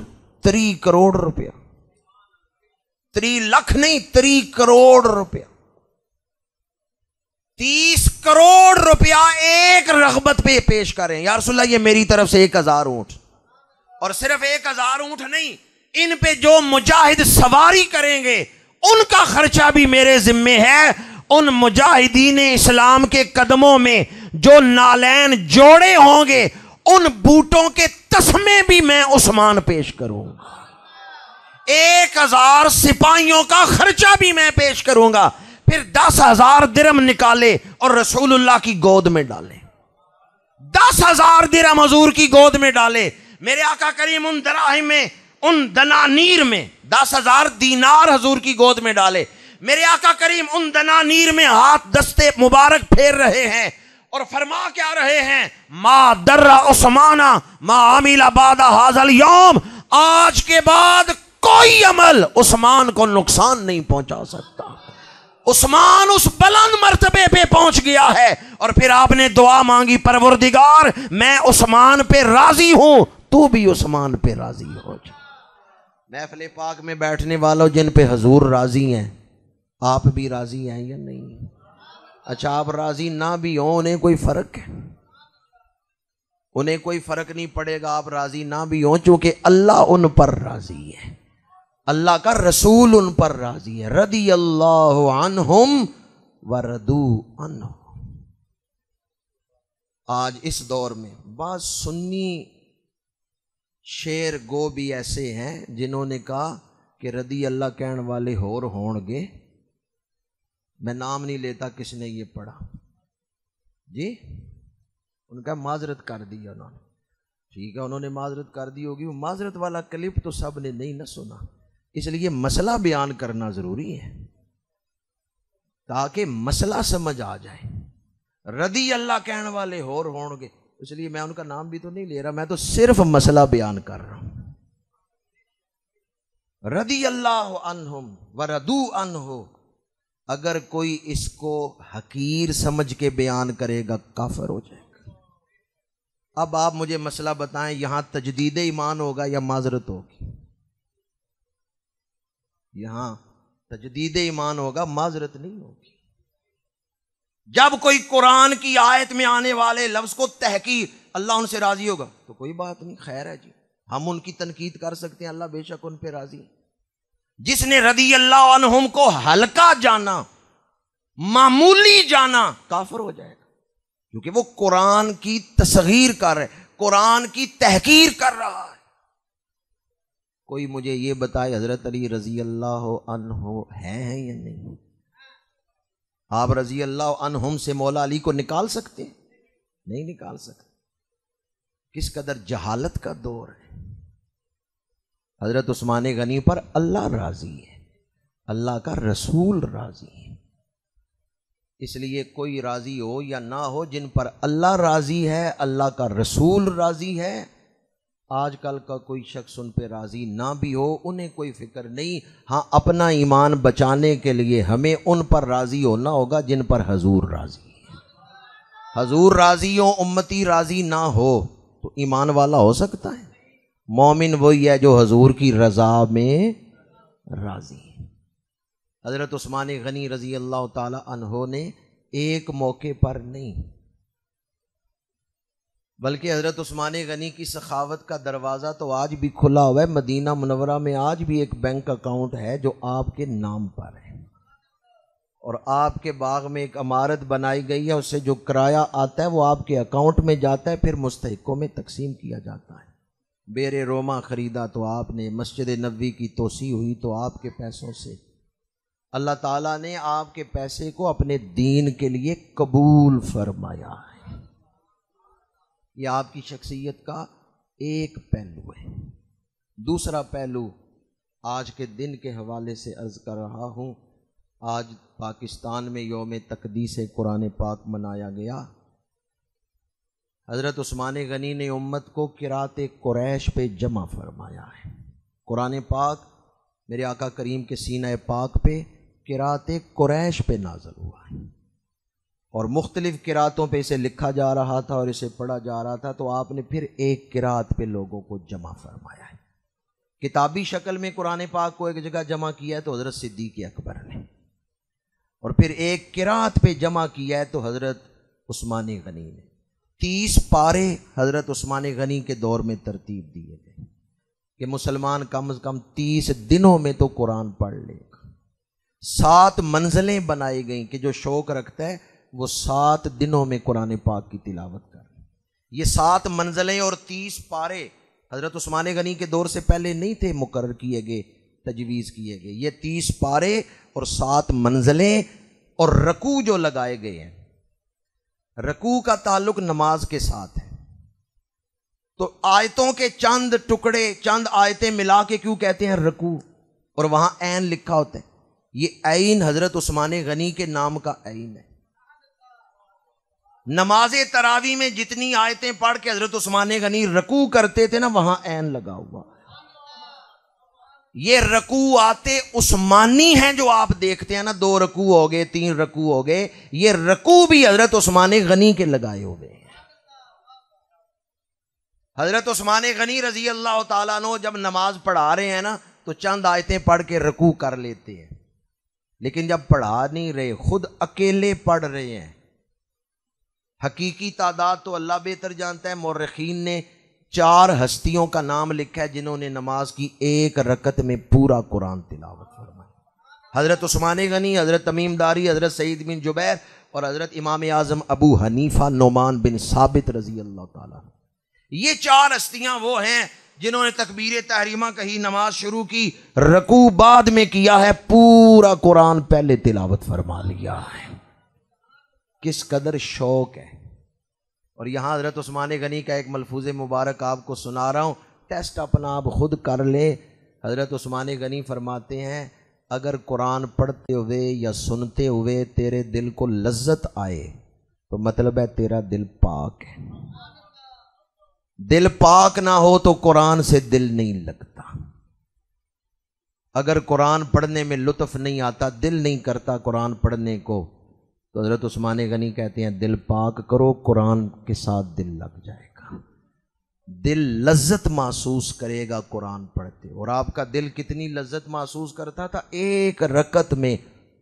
S1: 3 کروڑ روپیہ، 3 لاکھ نہیں 3 کروڑ روپیہ، 30 کروڑ روپیہ ایک رغبت پہ پیش کریں یا رسول اللہ یہ میری طرف سے 1000 اونٹ۔ اور صرف 1000 اونٹ نہیں، ان پہ جو مجاہد سواری کریں گے ان کا خرچہ بھی میرے ذمے ہے۔ ان مجاہدین اسلام کے قدموں میں جو نالین جوڑے ہوں گے ان بوٹوں کے تسمے بھی میں عثمان پیش کروں گا، 1000 سپاہیوں کا خرچہ بھی میں پیش کروں گا۔ پھر 10,000 درہم نکالے اور رسول اللہ کی گود میں ڈالے، 10,000 درہم حضور کی گود میں ڈالے۔ میرے آقا کریم ان دراہم میں، ان دنانیر میں 10,000 دینار حضور کی گود میں ڈالے۔ میرے آقا کریم ان دنانیر میں ہاتھ دستے مبارک پھیر رہے ہیں اور فرما کیا رہے ہیں، ما در عثمان ما عمل بعد ھذا اليوم، آج کے بعد کوئی عمل عثمان کو نقصان نہیں پہنچا سکتا۔ عثمان اس بلند مرتبے پہ پہنچ گیا ہے۔ اور پھر آپ نے دعا مانگی، پروردگار میں عثمان پہ راضی ہوں، تو بھی عثمان پہ راضی ہو جا۔ محفل پاک میں بیٹھنے والوں جن پہ حضور راضی ہیں، آپ بھی راضی ہیں یا نہیں؟ اچھا آپ راضی نہ بھی ہوں، انہیں کوئی فرق ہے؟ انہیں کوئی فرق نہیں پڑے گا آپ راضی نہ بھی ہوں، چونکہ اللہ ان پر راضی ہے، اللہ کا رسول ان پر راضی ہے۔ رضی اللہ عنہم ورضوا عنہ۔ آج اس دور میں بعض سنی شعر گو بھی ایسے ہیں جنہوں نے کہا کہ رضی اللہ کہنے والے ہور ہون گے، میں نام نہیں لیتا کس نے یہ پڑھا جی، ان کا معذرت کر دی انہوں نے، ٹھیک ہے انہوں نے معذرت کر دی ہوگی، وہ معذرت والا کلپ تو سب نے نہیں نہ سنا، اس لیے مسئلہ بیان کرنا ضروری ہے تاکہ مسئلہ سمجھ آ جائے۔ رضی اللہ کہنے والے ہور ہون گے، اس لیے میں ان کا نام بھی تو نہیں لے رہا، میں تو صرف مسئلہ بیان کر رہا ہوں۔ رضی اللہ عنہم ورضوا عنہ، اگر کوئی اس کو حقیر سمجھ کے بیان کرے گا کافر ہو جائے گا۔ اب آپ مجھے مسئلہ بتائیں، یہاں تجدید ایمان ہوگا یا معذرت ہوگی؟ یہاں تجدید ایمان ہوگا، معذرت نہیں ہوگی۔ جب کوئی قرآن کی آیت میں آنے والے لفظ کو تحقیر، اللہ ان سے راضی ہوگا تو کوئی بات نہیں، خیر ہے جی، ہم ان کی تنقید کر سکتے ہیں، اللہ بے شک ان پہ راضی ہے۔ جس نے رضی اللہ عنہم کو ہلکا جانا، معمولی جانا، کافر ہو جائے گا، کیونکہ وہ قرآن کی تصغیر کر رہے، قرآن کی تحقیر کر رہا ہے۔ کوئی مجھے یہ بتائے حضرت علی رضی اللہ عنہ ہیں یا نہیں؟ آپ رضی اللہ عنہم سے مولا علی کو نکال سکتے ہیں؟ نہیں نکال سکتے۔ کس قدر جہالت کا دور ہے۔ حضرت عثمان غنی پر اللہ راضی ہے، اللہ کا رسول راضی ہے۔ اس لیے کوئی راضی ہو یا نہ ہو، جن پر اللہ راضی ہے، اللہ کا رسول راضی ہے، آج کل کا کوئی شخص ان پہ راضی نہ بھی ہو، انہیں کوئی فکر نہیں۔ ہاں، اپنا ایمان بچانے کے لیے ہمیں ان پر راضی ہونا ہوگا جن پر حضور راضی ہے۔ حضور راضی ہو، امتی راضی نہ ہو تو ایمان والا ہو سکتا ہے؟ مومن وہی ہے جو حضور کی رضا میں راضی ہے۔ حضرت عثمان غنی رضی اللہ تعالی عنہ نے ایک موقع پر نہیں، بلکہ حضرت عثمان غنی کی سخاوت کا دروازہ تو آج بھی کھلا ہوا ہے۔ مدینہ منورہ میں آج بھی ایک بینک اکاؤنٹ ہے جو آپ کے نام پر ہے، اور آپ کے باغ میں ایک عمارت بنائی گئی ہے، اس سے جو کرایہ آتا ہے وہ آپ کے اکاؤنٹ میں جاتا ہے، پھر مستحقوں میں تقسیم کیا جاتا ہے۔ بیر روما خریدا تو آپ نے، مسجد نبوی کی توسیع ہوئی تو آپ کے پیسوں سے۔ اللہ تعالیٰ نے آپ کے پیسے کو اپنے دین کے لیے قبول فرمایا ہے۔ یہ آپ کی شخصیت کا ایک پہلو ہے۔ دوسرا پہلو آج کے دن کے حوالے سے عرض کر رہا ہوں۔ آج پاکستان میں یوم تقدیس قرآن پاک منایا گیا۔ حضرت عثمان غنی نے امت کو قرات قریش پہ جمع فرمایا ہے۔ قرآن پاک میرے آقا کریم کے سینہ پاک پہ قرات قریش پہ نازل ہوا ہے، اور مختلف قراتوں پہ اسے لکھا جا رہا تھا اور اسے پڑھا جا رہا تھا، تو آپ نے پھر ایک قرات پہ لوگوں کو جمع فرمایا ہے۔ کتابی شکل میں قرآن پاک کو ایک جگہ جمع کیا ہے تو حضرت صدیق اکبر نے، اور پھر ایک قرات پہ جمع کیا ہے تو حضرت عثمان غنی نے۔ 30 پارے حضرت عثمان غنی کے دور میں ترتیب دیے گئے کہ مسلمان کم از کم 30 دنوں میں تو قرآن پڑھ لے گا۔ 7 منزلیں بنائی گئیں کہ جو شوق رکھتا ہے وہ 7 دنوں میں قرآن پاک کی تلاوت کر۔ یہ 7 منزلیں اور 30 پارے حضرت عثمان غنی کے دور سے پہلے نہیں تھے مقرر کیے گئے، تجویز کیے گئے۔ یہ 30 پارے اور 7 منزلیں اور رکوع جو لگائے گئے ہیں، رکوع کا تعلق نماز کے ساتھ ہے، تو آیتوں کے چند ٹکڑے، چند آیتیں ملا کے کیوں کہتے ہیں رکوع، اور وہاں عین لکھا ہوتا ہے۔ یہ عین حضرت عثمان غنی کے نام کا عین ہے۔ نماز تراویح میں جتنی آیتیں پڑھ کے حضرت عثمان غنی رکوع کرتے تھے نا، وہاں عین لگا ہوا۔ یہ رکوعات عثمانی ہیں جو آپ دیکھتے ہیں نا، 2 رکوع ہو گئے، 3 رکوع ہو گئے، یہ رکوع بھی حضرت عثمان غنی کے لگائے ہوئے ہیں۔ حضرت عثمان غنی رضی اللہ تعالیٰ عنہ جب نماز پڑھا رہے ہیں نا تو چند آیتیں پڑھ کے رکوع کر لیتے ہیں، لیکن جب پڑھا نہیں رہے، خود اکیلے پڑھ رہے ہیں، حقیقی تعداد تو اللہ بہتر جانتا ہے، مورخین نے 4 ہستیوں کا نام لکھا ہے جنہوں نے نماز کی 1 رکعت میں پورا قرآن تلاوت فرمایا۔ حضرت عثمان غنی، حضرت تمیم داری، حضرت سعید بن جبیر اور حضرت امام اعظم ابو حنیفہ نعمان بن ثابت رضی اللہ تعالیٰ۔ یہ 4 ہستیاں وہ ہیں جنہوں نے تکبیر تحریمہ کہی، نماز شروع کی، رکوع بعد میں کیا ہے، پورا قرآن پہلے تلاوت فرما لیا ہے۔ کس قدر شوق ہے۔ اور یہاں حضرت عثمان غنی کا ایک ملفوظ مبارک آپ کو سنا رہا ہوں، ٹیسٹ اپنا آپ خود کر لیں۔ حضرت عثمان غنی فرماتے ہیں، اگر قرآن پڑھتے ہوئے یا سنتے ہوئے تیرے دل کو لذت آئے تو مطلب ہے تیرا دل پاک ہے۔ دل پاک نہ ہو تو قرآن سے دل نہیں لگتا۔ اگر قرآن پڑھنے میں لطف نہیں آتا، دل نہیں کرتا قرآن پڑھنے کو، تو حضرت عثمان غنی کہتے ہیں دل پاک کرو، قرآن کے ساتھ دل لگ جائے گا، دل لذت محسوس کرے گا قرآن پڑھتے۔ اور آپ کا دل کتنی لذت محسوس کرتا تھا، 1 رکعت میں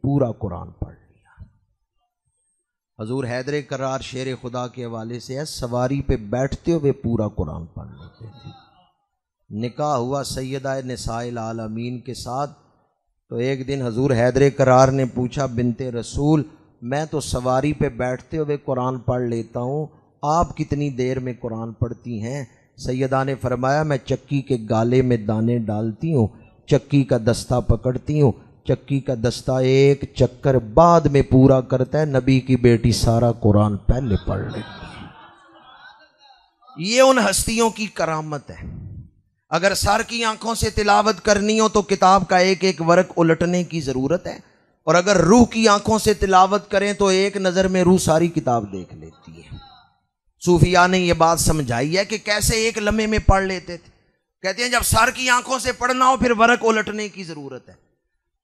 S1: پورا قرآن پڑھ لیا۔ حضور حیدر کرار شیر خدا کے حوالے سے ہے، سواری پہ بیٹھتے ہوئے پورا قرآن پڑھ لیتے تھے۔ نکاح ہوا سیدہ نساء العالمین کے ساتھ، تو ایک دن حضور حیدر کرار نے پوچھا بنت رسول میں تو سواری پہ بیٹھتے ہوئے قرآن پڑھ لیتا ہوں، آپ کتنی دیر میں قرآن پڑھتی ہیں؟ سیدہ نے فرمایا میں چکی کے گالے میں دانے ڈالتی ہوں، چکی کا دستہ پکڑتی ہوں، چکی کا دستہ ایک چکر بعد میں پورا کرتا ہے، نبی کی بیٹی سارا قرآن پہلے پڑھ لیتی ہے۔ یہ ان ہستیوں کی کرامت ہے۔ اگر سر کی آنکھوں سے تلاوت کرنی ہو تو کتاب کا ایک ایک ورق الٹنے کی ضرورت ہے، اور اگر روح کی آنکھوں سے تلاوت کریں تو ایک نظر میں روح ساری کتاب دیکھ لیتی ہے۔ صوفیاء نے یہ بات سمجھائی ہے کہ کیسے ایک لمحے میں پڑھ لیتے تھے۔ کہتے ہیں جب سر کی آنکھوں سے پڑھنا ہو پھر ورق الٹنے کی ضرورت ہے،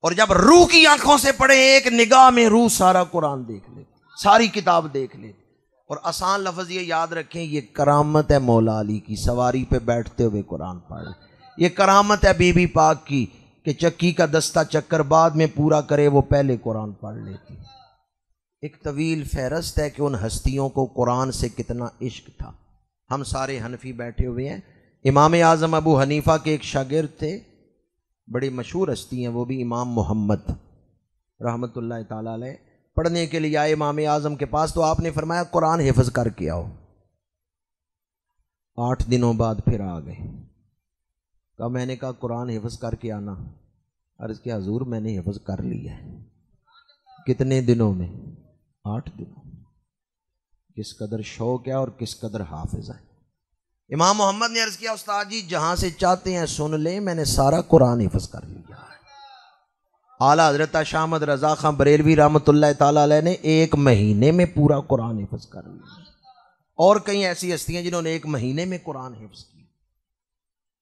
S1: اور جب روح کی آنکھوں سے پڑھیں ایک نگاہ میں روح سارا قرآن دیکھ لیتی، ساری کتاب دیکھ لیتی۔ اور آسان لفظ یہ یاد رکھیں، یہ کرامت ہے مولا علی کی، سواری پہ بیٹھتے ہوئے قرآن پڑھ۔ یہ کرامت ہے بی بی پاک کی کہ چکی کا دستہ چکر بعد میں پورا کرے، وہ پہلے قرآن پڑھ لیتی۔ ایک طویل فہرست ہے کہ ان ہستیوں کو قرآن سے کتنا عشق تھا۔ ہم سارے حنفی بیٹھے ہوئے ہیں، امام اعظم ابو حنیفہ کے ایک شاگرد تھے، بڑی مشہور ہستی ہیں وہ بھی، امام محمد رحمۃ اللہ تعالی علیہ۔ پڑھنے کے لیے آئے امام اعظم کے پاس، تو آپ نے فرمایا قرآن حفظ کر کے آؤ۔ 8 دنوں بعد پھر آ گئے، کہا میں نے کہا قرآن حفظ کر کے آنا۔ عرض کیا حضور میں نے حفظ کر لیا ہے۔ کتنے دنوں میں؟ 8 دنوں۔ کس قدر شوق ہے اور کس قدر حافظ ہے۔ امام محمد نے عرض کیا استاد جی جہاں سے چاہتے ہیں سن لیں، میں نے سارا قرآن حفظ کر لیا ہے۔ اعلیٰ حضرت شاہ احمد رضا خان بریلوی رحمۃ اللہ تعالی علیہ نے 1 مہینے میں پورا قرآن حفظ کر لیا، اور کئی ایسی ہستیاں جنہوں نے 1 مہینے میں قرآن حفظ کیا۔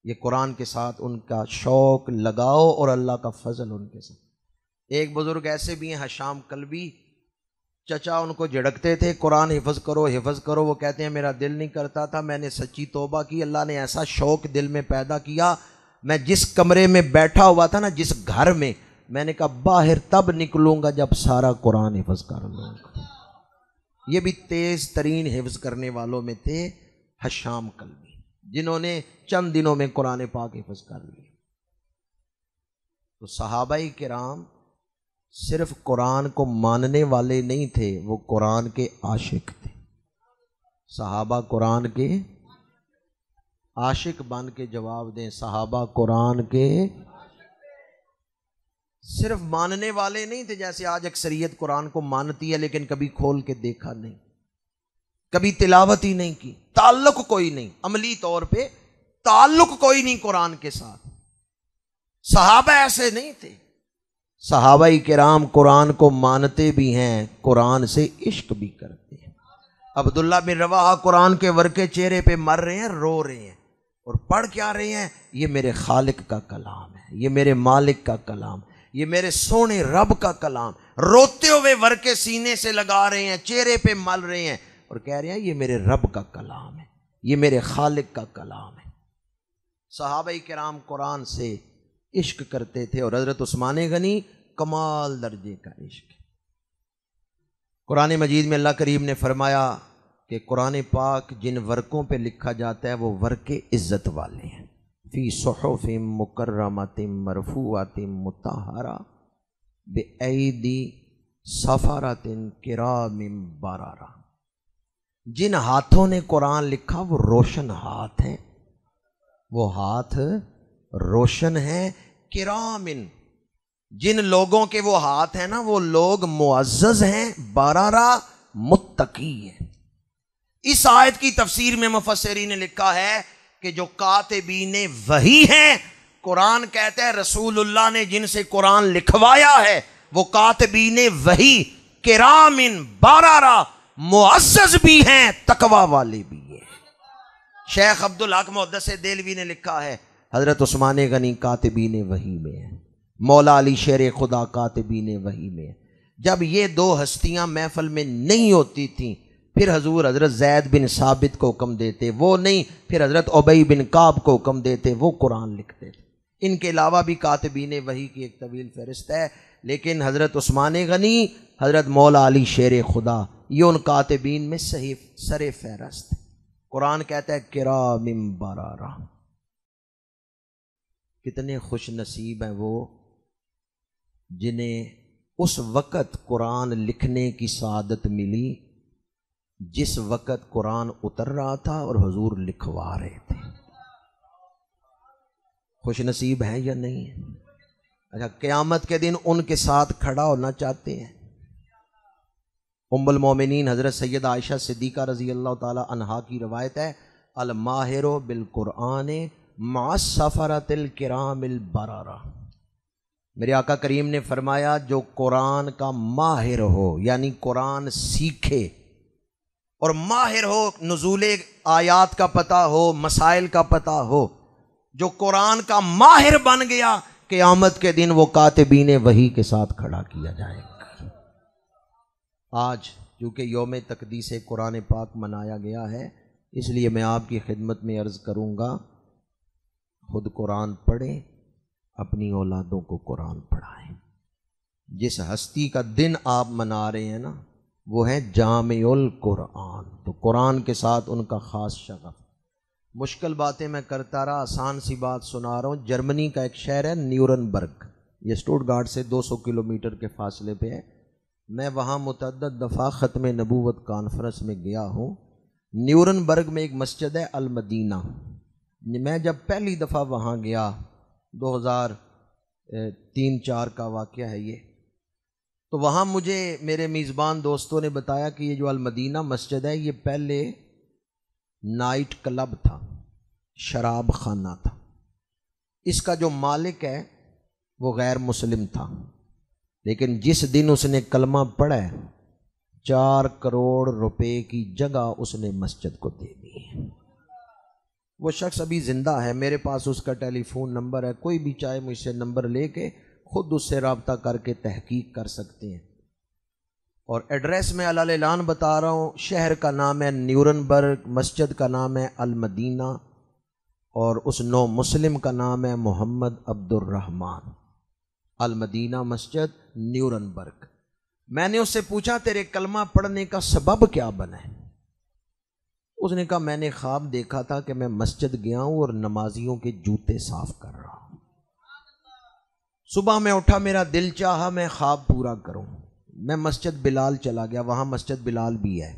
S1: یہ قرآن کے ساتھ ان کا شوق، لگاؤ اور اللہ کا فضل ان کے ساتھ۔ ایک بزرگ ایسے بھی ہیں حشام کلبی، چچا ان کو جھڑکتے تھے قرآن حفظ کرو حفظ کرو، وہ کہتے ہیں میرا دل نہیں کرتا تھا، میں نے سچی توبہ کی، اللہ نے ایسا شوق دل میں پیدا کیا، میں جس کمرے میں بیٹھا ہوا تھا نا، جس گھر میں نے کہا باہر تب نکلوں گا جب سارا قرآن حفظ کر لوں گا۔ یہ بھی تیز ترین حفظ کرنے والوں میں تھے حشام کلبی، جنہوں نے چند دنوں میں قرآن پاک حفظ کر لیا۔ تو صحابہ کرام صرف قرآن کو ماننے والے نہیں تھے، وہ قرآن کے عاشق تھے۔ صحابہ قرآن کے عاشق بن کے جواب دیں، صحابہ قرآن کے صرف ماننے والے نہیں تھے، جیسے آج اکثریت قرآن کو مانتی ہے لیکن کبھی کھول کے دیکھا نہیں، کبھی تلاوت ہی نہیں کی، تعلق کوئی نہیں، عملی طور پہ تعلق کوئی نہیں قرآن کے ساتھ۔ صحابہ ایسے نہیں تھے۔ صحابہ کرام قرآن کو مانتے بھی ہیں، قرآن سے عشق بھی کرتے ہیں۔ عبداللہ بن رواحہ قرآن کے ورقے چہرے پہ مر رہے ہیں، رو رہے ہیں، اور پڑھ کیا رہے ہیں؟ یہ میرے خالق کا کلام ہے، یہ میرے مالک کا کلام، یہ میرے سونے رب کا کلام۔ روتے ہوئے ورقے سینے سے لگا رہے ہیں، چہرے پہ مل رہے ہیں، اور کہہ رہے ہیں یہ میرے رب کا کلام ہے، یہ میرے خالق کا کلام ہے۔ صحابہ کرام قرآن سے عشق کرتے تھے، اور حضرت عثمان غنی کمال درجے کا عشق۔ قرآن مجید میں اللہ کریم نے فرمایا کہ قرآن پاک جن ورقوں پہ لکھا جاتا ہے وہ ورقے عزت والے ہیں، فی صحف مکرمۃ مرفوعۃ مطہرہ بأیدی سفرۃ کرام بررہ۔ جن ہاتھوں نے قرآن لکھا وہ روشن ہاتھ ہیں، وہ ہاتھ روشن ہیں، کرامن، جن لوگوں کے وہ ہاتھ ہیں نا وہ لوگ معزز ہیں، بررہ متقی ہیں۔ اس آیت کی تفسیر میں مفسرین نے لکھا ہے کہ جو کاتبین وحی ہیں، قرآن کہتا ہے رسول اللہ نے جن سے قرآن لکھوایا ہے وہ کاتبین وحی کرامن بررہ، معزز بھی ہیں، تقوی والے بھی ہیں۔ شیخ عبدالحق محدث دہلوی نے لکھا ہے حضرت عثمان غنی کاتبین وحی میں ہیں، مولا علی شیر خدا کاتبین وحی میں ہیں۔ جب یہ 2 ہستیاں محفل میں نہیں ہوتی تھیں پھر حضور حضرت زید بن ثابت کو حکم دیتے، وہ نہیں، پھر حضرت ابی بن کعب کو حکم دیتے، وہ قرآن لکھتے تھے۔ ان کے علاوہ بھی کاتبین وحی کی ایک طویل فہرست ہے، لیکن حضرت عثمان غنی، حضرت مولا علی شیر خدا یہ ان کاتبین میں صحیح سر فہرست ہے۔ قرآن کہتا ہے کرام بررہ، کتنے خوش نصیب ہیں وہ جنہیں اس وقت قرآن لکھنے کی سعادت ملی جس وقت قرآن اتر رہا تھا اور حضور لکھوا رہے تھے۔ خوش نصیب ہیں یا نہیں ہیں؟ اچھا، قیامت کے دن ان کے ساتھ کھڑا ہونا چاہتے ہیں؟ ام المومنین حضرت سیدہ عائشہ صدیقہ رضی اللہ تعالی عنہا کی روایت ہے، الماہر بالقرآن مع السفرۃ الکرام البررہ، میرے آقا کریم نے فرمایا جو قرآن کا ماہر ہو، یعنی قرآن سیکھے اور ماہر ہو، نزول آیات کا پتہ ہو، مسائل کا پتہ ہو، جو قرآن کا ماہر بن گیا، قیامت کے دن وہ کاتبین وحی کے ساتھ کھڑا کیا جائے گا۔ آج چونکہ یوم تقدیس قرآن پاک منایا گیا ہے، اس لیے میں آپ کی خدمت میں عرض کروں گا، خود قرآن پڑھیں، اپنی اولادوں کو قرآن پڑھائیں۔ جس ہستی کا دن آپ منا رہے ہیں نا، وہ ہے جامع القرآن، تو قرآن کے ساتھ ان کا خاص شغف۔ مشکل باتیں میں کرتا رہا، آسان سی بات سنا رہا ہوں۔ جرمنی کا ایک شہر ہے نیورنبرگ، یہ اسٹوٹگارٹ سے 200 کلومیٹر کے فاصلے پہ ہے۔ میں وہاں متعدد دفعہ ختم نبوت کانفرنس میں گیا ہوں۔ نیورنبرگ میں ایک مسجد ہے المدینہ، میں جب پہلی دفعہ وہاں گیا 2003-04 کا واقعہ ہے یہ، تو وہاں مجھے میرے میزبان دوستوں نے بتایا کہ یہ جو المدینہ مسجد ہے یہ پہلے نائٹ کلب تھا، شراب خانہ تھا۔ اس کا جو مالک ہے وہ غیر مسلم تھا، لیکن جس دن اس نے کلمہ پڑھا ہے 4 کروڑ روپے کی جگہ اس نے مسجد کو دے دی ہے۔ وہ شخص ابھی زندہ ہے، میرے پاس اس کا ٹیلی فون نمبر ہے، کوئی بھی چاہے مجھ سے نمبر لے کے خود اس سے رابطہ کر کے تحقیق کر سکتے ہیں۔ اور ایڈریس میں علی اعلان بتا رہا ہوں، شہر کا نام ہے نیورنبرگ، مسجد کا نام ہے المدینہ، اور اس نو مسلم کا نام ہے محمد عبد الرحمن۔ المدینہ مسجد نیورنبرگ۔ میں نے اس سے پوچھا تیرے کلمہ پڑھنے کا سبب کیا بنا ہے؟ اس نے کہا میں نے خواب دیکھا تھا کہ میں مسجد گیا ہوں اور نمازیوں کے جوتے صاف کر رہا ہوں۔ صبح میں اٹھا، میرا دل چاہا میں خواب پورا کروں، میں مسجد بلال چلا گیا، وہاں مسجد بلال بھی ہے۔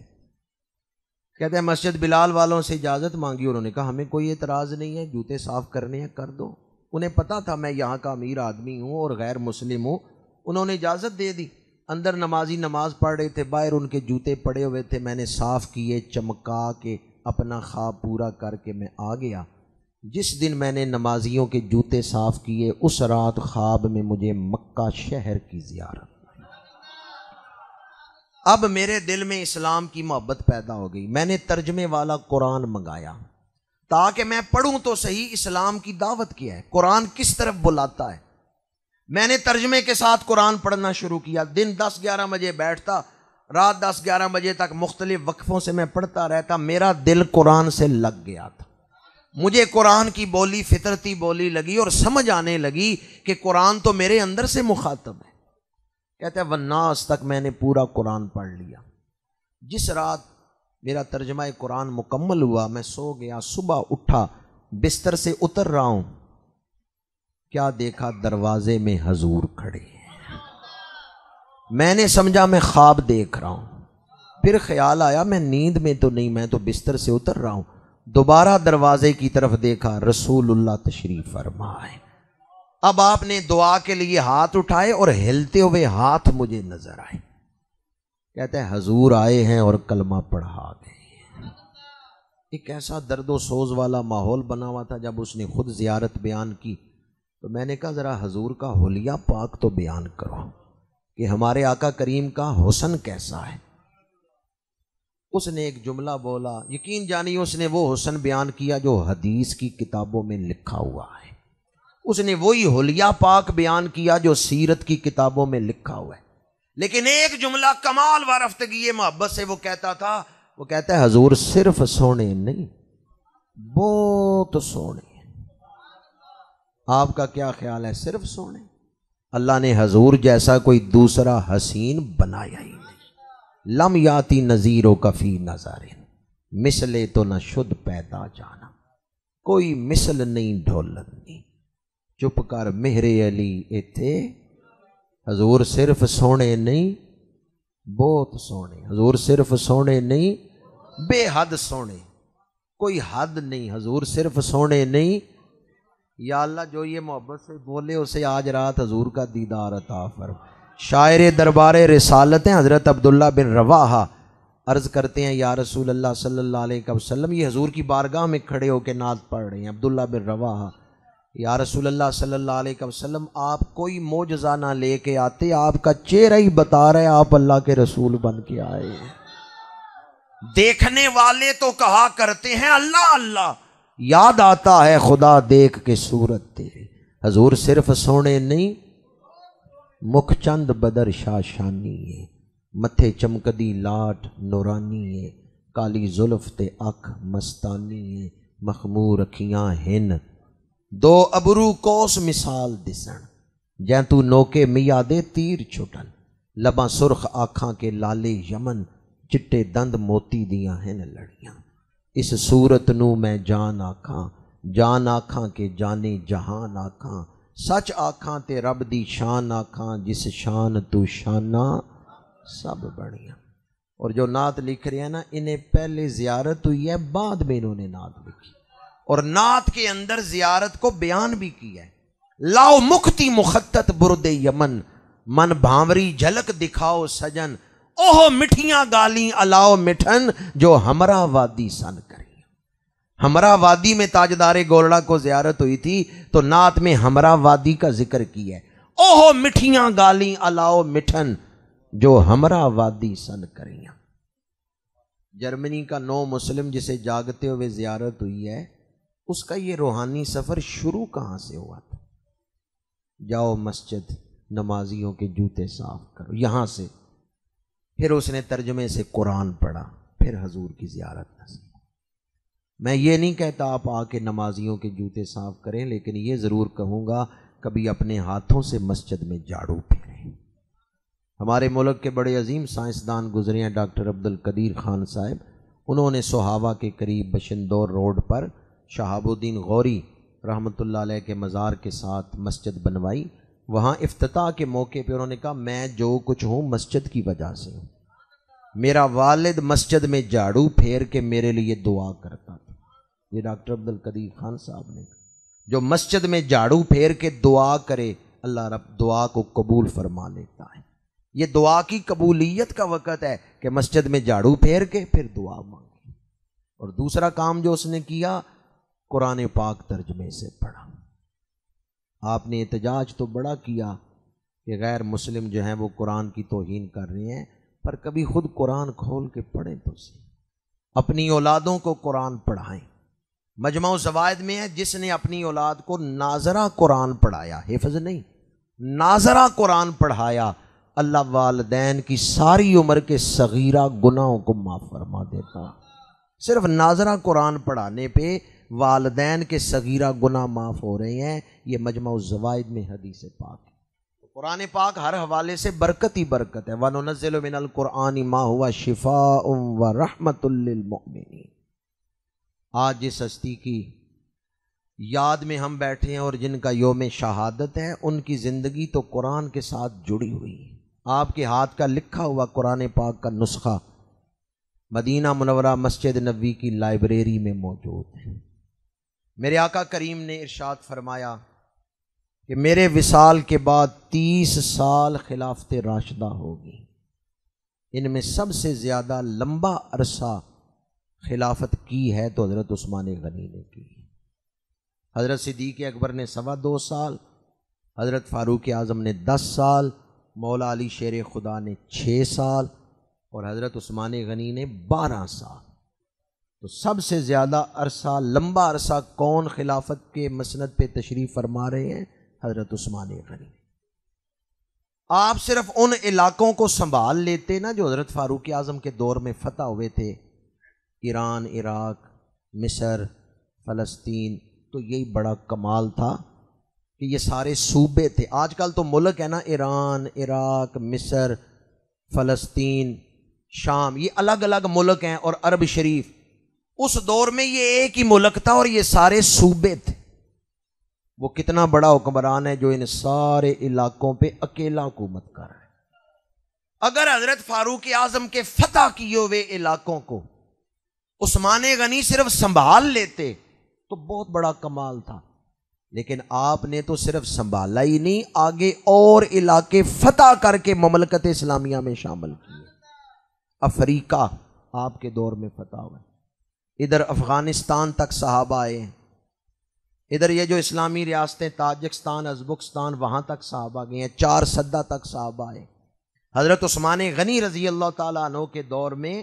S1: کہتے ہیں مسجد بلال والوں سے اجازت مانگی، انہوں نے کہا ہمیں کوئی اعتراض نہیں ہے، جوتے صاف کرنے ہیں کر دو۔ انہیں پتا تھا میں یہاں کا امیر آدمی ہوں اور غیر مسلم ہوں، انہوں نے اجازت دے دی۔ اندر نمازی نماز پڑھ رہے تھے، باہر ان کے جوتے پڑے ہوئے تھے، میں نے صاف کیے، چمکا کے اپنا خواب پورا کر کے میں آ گیا۔ جس دن میں نے نمازیوں کے جوتے صاف کیے، اس رات خواب میں مجھے مکہ شہر کی زیارت۔ اب میرے دل میں اسلام کی محبت پیدا ہو گئی، میں نے ترجمے والا قرآن منگایا تاکہ میں پڑھوں تو صحیح اسلام کی دعوت کیا ہے، قرآن کس طرف بلاتا ہے۔ میں نے ترجمے کے ساتھ قرآن پڑھنا شروع کیا، دن 10-11 بجے بیٹھتا، رات 10-11 بجے تک مختلف وقفوں سے میں پڑھتا رہتا، میرا دل قرآن سے لگ گیا تھا۔ مجھے قرآن کی بولی فطرتی بولی لگی اور سمجھ آنے لگی کہ قرآن تو میرے اندر سے مخاطب ہے۔ کہتے ہیں والناس تک میں نے پورا قرآن پڑھ لیا۔ جس رات میرا ترجمہ قرآن مکمل ہوا، میں سو گیا، صبح اٹھا، بستر سے اتر رہا ہوں، کیا دیکھا دروازے میں حضور کھڑے ہیں۔ میں نے سمجھا میں خواب دیکھ رہا ہوں، پھر خیال آیا میں نیند میں تو نہیں، میں تو بستر سے اتر رہا ہوں۔ دوبارہ دروازے کی طرف دیکھا، رسول اللہ تشریف فرما ہے۔ اب آپ نے دعا کے لیے ہاتھ اٹھائے اور ہلتے ہوئے ہاتھ مجھے نظر آئے۔ کہتے ہیں حضور آئے ہیں اور کلمہ پڑھا گئے۔ ایک ایسا درد و سوز والا ماحول بنا ہوا تھا۔ جب اس نے خود زیارت بیان کی تو میں نے کہا ذرا حضور کا حلیہ پاک تو بیان کرو کہ ہمارے آقا کریم کا حسن کیسا ہے۔ اس نے ایک جملہ بولا، یقین جانیے اس نے وہ حسن بیان کیا جو حدیث کی کتابوں میں لکھا ہوا ہے۔ اس نے وہی حلیہ پاک بیان کیا جو سیرت کی کتابوں میں لکھا ہوا ہے، لیکن ایک جملہ کمال و رفتگی محبت سے وہ کہتا تھا، وہ کہتا ہے حضور صرف سونے نہیں، بہت سونے۔ آپ کا کیا خیال ہے؟ صرف سونے؟ اللہ نے حضور جیسا کوئی دوسرا حسین بنایا ہی نہیں، لم یاتی نذیروں کا فی نظر، مثلے تو نہ شد پیدا جانا، کوئی مثل نہیں ڈھولنی، چپ کر مہر علی ایتھے، حضور صرف سونے نہیں بہت سونے، حضور صرف سونے نہیں بے حد سونے، کوئی حد نہیں، حضور صرف سونے نہیں۔ یا اللہ جو یہ محبت سے بولے اسے آج رات حضور کا دیدار عطا فرما۔ شاعر دربار رسالت ہیں حضرت عبداللہ بن رواحہ، عرض کرتے ہیں یا رسول اللہ صلی اللہ علیہ وسلم، یہ حضور کی بارگاہ میں کھڑے ہو کے نعت پڑھ رہے ہیں عبداللہ بن رواحہ، یا رسول اللہ صلی اللہ علیہ وسلم آپ کوئی معجزہ نہ لے کے آتے، آپ کا چہرہ ہی بتا رہے آپ اللہ کے رسول بن کے آئے۔ دیکھنے والے تو کہا کرتے ہیں اللہ اللہ، یاد آتا ہے خدا دیکھ کے صورت تیرے، حضور صرف سونے نہیں مکھ چند بدر شاشانی ہے، متھے چمکدی لاٹ نورانی ہے، کالی زلف تے اکھ مستانی ہے، مخمور اکھیاں ہن دو ابرو کوس مثال دسن، جیں تو نوکے میا دے تیر چھٹن، لباں سرخ آکھاں کے لالے یمن، چٹے دند موتی دیاں ہن لڑیاں، اس صورت نو میں جان آکھاں کے جانے جہان آکھاں، سچ آکھاں تے رب دی شان آکھاں، جس شان تو شانہ سب بڑیاں۔ اور جو نعت لکھ رہے ہیں نا انہیں پہلے زیارت ہوئی ہے، بعد میں انہوں نے نعت لکھی، اور نعت کے اندر زیارت کو بیان بھی کیا ہے۔ لاؤ مکتی مخطط برد یمن، من بھانوری جھلک دکھاؤ سجن، اوہ مٹھیاں گالیں الاؤ مٹھن، جو ہمراہ وادی سن کریں۔ ہمراہ وادی میں تاجدار گولڑا کو زیارت ہوئی تھی تو نعت میں ہمراہ وادی کا ذکر کیا ہے، اوہ مٹھیاں گالیں الاؤ مٹھن، جو ہمراہ وادی سن کریں۔ جرمنی کا نو مسلم جسے جاگتے ہوئے زیارت ہوئی ہے، اس کا یہ روحانی سفر شروع کہاں سے ہوا تھا؟ جاؤ مسجد نمازیوں کے جوتے صاف کرو، یہاں سے پھر اس نے ترجمے سے قرآن پڑھا، پھر حضور کی زیارت نصیب۔ میں یہ نہیں کہتا آپ آ کے نمازیوں کے جوتے صاف کریں، لیکن یہ ضرور کہوں گا کبھی اپنے ہاتھوں سے مسجد میں جھاڑو پھیریں۔ ہمارے ملک کے بڑے عظیم سائنسدان گزرے ہیں ڈاکٹر عبدالقدیر خان صاحب، انہوں نے سوہاوا کے قریب بشندور روڈ پر شہاب الدین غوری رحمۃ اللہ علیہ کے مزار کے ساتھ مسجد بنوائی۔ وہاں افتتاح کے موقع پہ انہوں نے کہا میں جو کچھ ہوں مسجد کی وجہ سے ہوں، میرا والد مسجد میں جھاڑو پھیر کے میرے لیے دعا کرتا تھا۔ یہ ڈاکٹر عبدالقدیر خان صاحب نے جو مسجد میں جھاڑو پھیر کے دعا کرے اللہ رب دعا کو قبول فرما لیتا ہے۔ یہ دعا کی قبولیت کا وقت ہے کہ مسجد میں جھاڑو پھیر کے پھر دعا مانگے۔ اور دوسرا کام جو اس نے کیا، قرآن پاک ترجمے سے پڑھا۔ آپ نے احتجاج تو بڑا کیا کہ غیر مسلم جو ہیں وہ قرآن کی توہین کر رہے ہیں، پر کبھی خود قرآن کھول کے پڑھیں تو صحیح، اپنی اولادوں کو قرآن پڑھائیں۔ مجمع الزوائد میں ہے جس نے اپنی اولاد کو ناظرہ قرآن پڑھایا، حفظ نہیں، ناظرہ قرآن پڑھایا، اللہ والدین کی ساری عمر کے صغیرہ گناہوں کو معاف فرما دیتا۔ صرف ناظرہ قرآن پڑھانے پہ والدین کے صغیرہ گناہ معاف ہو رہے ہیں، یہ مجمع الزوائد میں حدیث پاک ہے۔ قرآن پاک ہر حوالے سے برکت ہی برکت ہے۔ وَنُنَزِّلُ مِنَ الْقُرْآنِ مَا هُوَ شِفَاءٌ وَرَحْمَةٌ لِّلْمُؤْمِنِينَ۔ آج جس ہستی کی یاد میں ہم بیٹھے ہیں اور جن کا یوم شہادت ہے، ان کی زندگی تو قرآن کے ساتھ جڑی ہوئی ہے۔ آپ کے ہاتھ کا لکھا ہوا قرآن پاک کا نسخہ مدینہ منورہ مسجد نبوی کی لائبریری میں موجود ہے۔ میرے آقا کریم نے ارشاد فرمایا کہ میرے وصال کے بعد 30 سال خلافت راشدہ ہوگی، ان میں سب سے زیادہ لمبا عرصہ خلافت کی ہے تو حضرت عثمان غنی نے کی، حضرت صدیق اکبر نے 2.25 سال، حضرت فاروق اعظم نے 10 سال، مولا علی شیر خدا نے 6 سال اور حضرت عثمان غنی نے 12 سال۔ تو سب سے زیادہ عرصہ، لمبا عرصہ کون خلافت کے مسند پہ تشریف فرما رہے ہیں؟ حضرت عثمان غنی۔ آپ صرف ان علاقوں کو سنبھال لیتے نا جو حضرت فاروق اعظم کے دور میں فتح ہوئے تھے، ایران، عراق، مصر، فلسطین، تو یہی بڑا کمال تھا کہ یہ سارے صوبے تھے۔ آج کل تو ملک ہے نا، ایران، عراق، مصر، فلسطین، شام، یہ الگ الگ ملک ہیں، اور عرب شریف، اس دور میں یہ ایک ہی ملک تھا اور یہ سارے صوبے تھے۔ وہ کتنا بڑا حکمران ہے جو ان سارے علاقوں پہ اکیلا حکومت کر رہا ہے۔ اگر حضرت فاروق اعظم کے فتح کیے ہوئے علاقوں کو عثمان غنی صرف سنبھال لیتے تو بہت بڑا کمال تھا، لیکن آپ نے تو صرف سنبھالا ہی نہیں، آگے اور علاقے فتح کر کے مملکت اسلامیہ میں شامل کیے۔ افریقہ آپ کے دور میں فتح ہوا، ادھر افغانستان تک صحابہ آئے ہیں، ادھر یہ جو اسلامی ریاستیں تاجکستان، ازبکستان، وہاں تک صحابہ گئے ہیں، 4 سدہ تک صحابہ آئے۔ حضرت عثمان غنی رضی اللہ تعالیٰ عنہ کے دور میں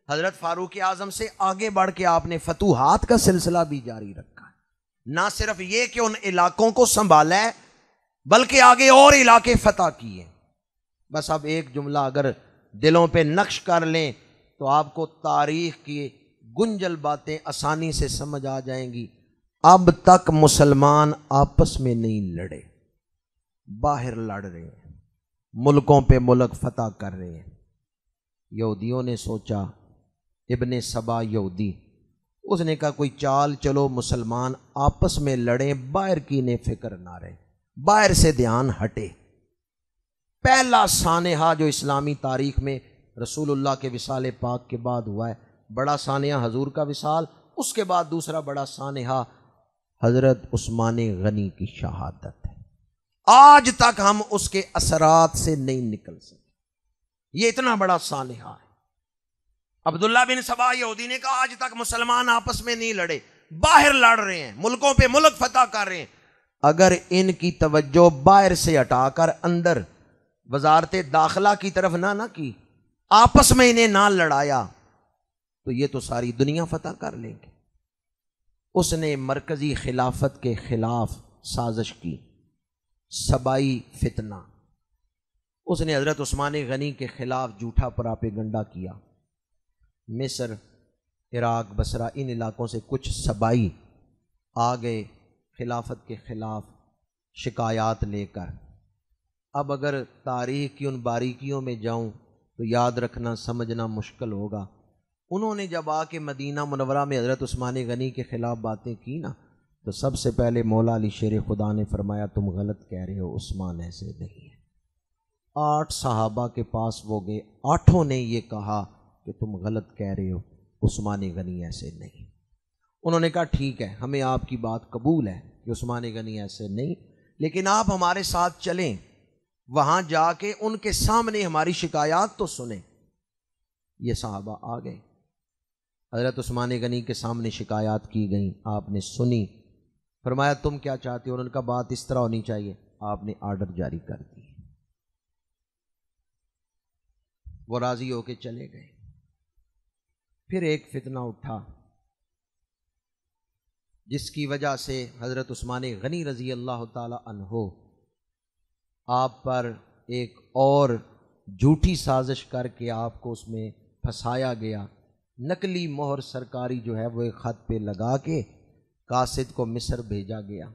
S1: حضرت فاروق اعظم سے آگے بڑھ کے آپ نے فتوحات کا سلسلہ بھی جاری رکھا ہے۔ نہ صرف یہ کہ ان علاقوں کو سنبھالا ہے، بلکہ آگے اور علاقے فتح کیے۔ بس اب ایک جملہ اگر دلوں پہ نقش کر لیں تو آپ کو تاریخ کی گنجل باتیں آسانی سے سمجھ آ جائیں گی۔ اب تک مسلمان آپس میں نہیں لڑے، باہر لڑ رہے ہیں، ملکوں پہ ملک فتح کر رہے ہیں۔ یہودیوں نے سوچا، ابن سبا یہودی، اس نے کہا کوئی چال چلو مسلمان آپس میں لڑیں، باہر کی نے فکر نہ رہے، باہر سے دھیان ہٹے۔ پہلا سانحہ جو اسلامی تاریخ میں رسول اللہ کے وصال پاک کے بعد ہوا ہے، بڑا سانحہ حضور کا وصال، اس کے بعد دوسرا بڑا سانحہ حضرت عثمان غنی کی شہادت ہے۔ آج تک ہم اس کے اثرات سے نہیں نکل سکے، یہ اتنا بڑا سانحہ ہے۔ عبداللہ بن سبا یہودی نے کہا آج تک مسلمان آپس میں نہیں لڑے، باہر لڑ رہے ہیں، ملکوں پہ ملک فتح کر رہے ہیں۔ اگر ان کی توجہ باہر سے ہٹا کر اندر وزارت داخلہ کی طرف نہ کی، آپس میں انہیں نہ لڑایا، تو یہ تو ساری دنیا فتح کر لیں گے۔ اس نے مرکزی خلافت کے خلاف سازش کی، سبائی فتنہ، اس نے حضرت عثمان غنی کے خلاف جھوٹا پراپیگنڈا کیا۔ مصر، عراق، بصرہ، ان علاقوں سے کچھ سبائی آ گئے خلافت کے خلاف شکایات لے کر۔ اب اگر تاریخ کی ان باریکیوں میں جاؤں تو یاد رکھنا سمجھنا مشکل ہوگا۔ انہوں نے جب آ کے مدینہ منورہ میں حضرت عثمان غنی کے خلاف باتیں کی نا، تو سب سے پہلے مولا علی شیر خدا نے فرمایا تم غلط کہہ رہے ہو، عثمان ایسے نہیں ہے۔ 8 صحابہ کے پاس وہ گئے، 8 نے یہ کہا کہ تم غلط کہہ رہے ہو، عثمان غنی ایسے نہیں۔ انہوں نے کہا ٹھیک ہے، ہمیں آپ کی بات قبول ہے کہ عثمان غنی ایسے نہیں، لیکن آپ ہمارے ساتھ چلیں، وہاں جا کے ان کے سامنے ہماری شکایات تو سنیں۔ یہ صحابہ آ گئے، حضرت عثمان غنی کے سامنے شکایات کی گئیں، آپ نے سنی، فرمایا تم کیا چاہتے ہو؟ انہوں نے کہا بات اس طرح ہونی چاہیے، آپ نے آرڈر جاری کر دی۔ وہ راضی ہو کے چلے گئے۔ پھر ایک فتنہ اٹھا جس کی وجہ سے حضرت عثمان غنی رضی اللہ تعالی عنہ آپ پر ایک اور جھوٹی سازش کر کے آپ کو اس میں پھنسایا گیا۔ نقلی مہر سرکاری جو ہے وہ ایک خط پہ لگا کے قاصد کو مصر بھیجا گیا۔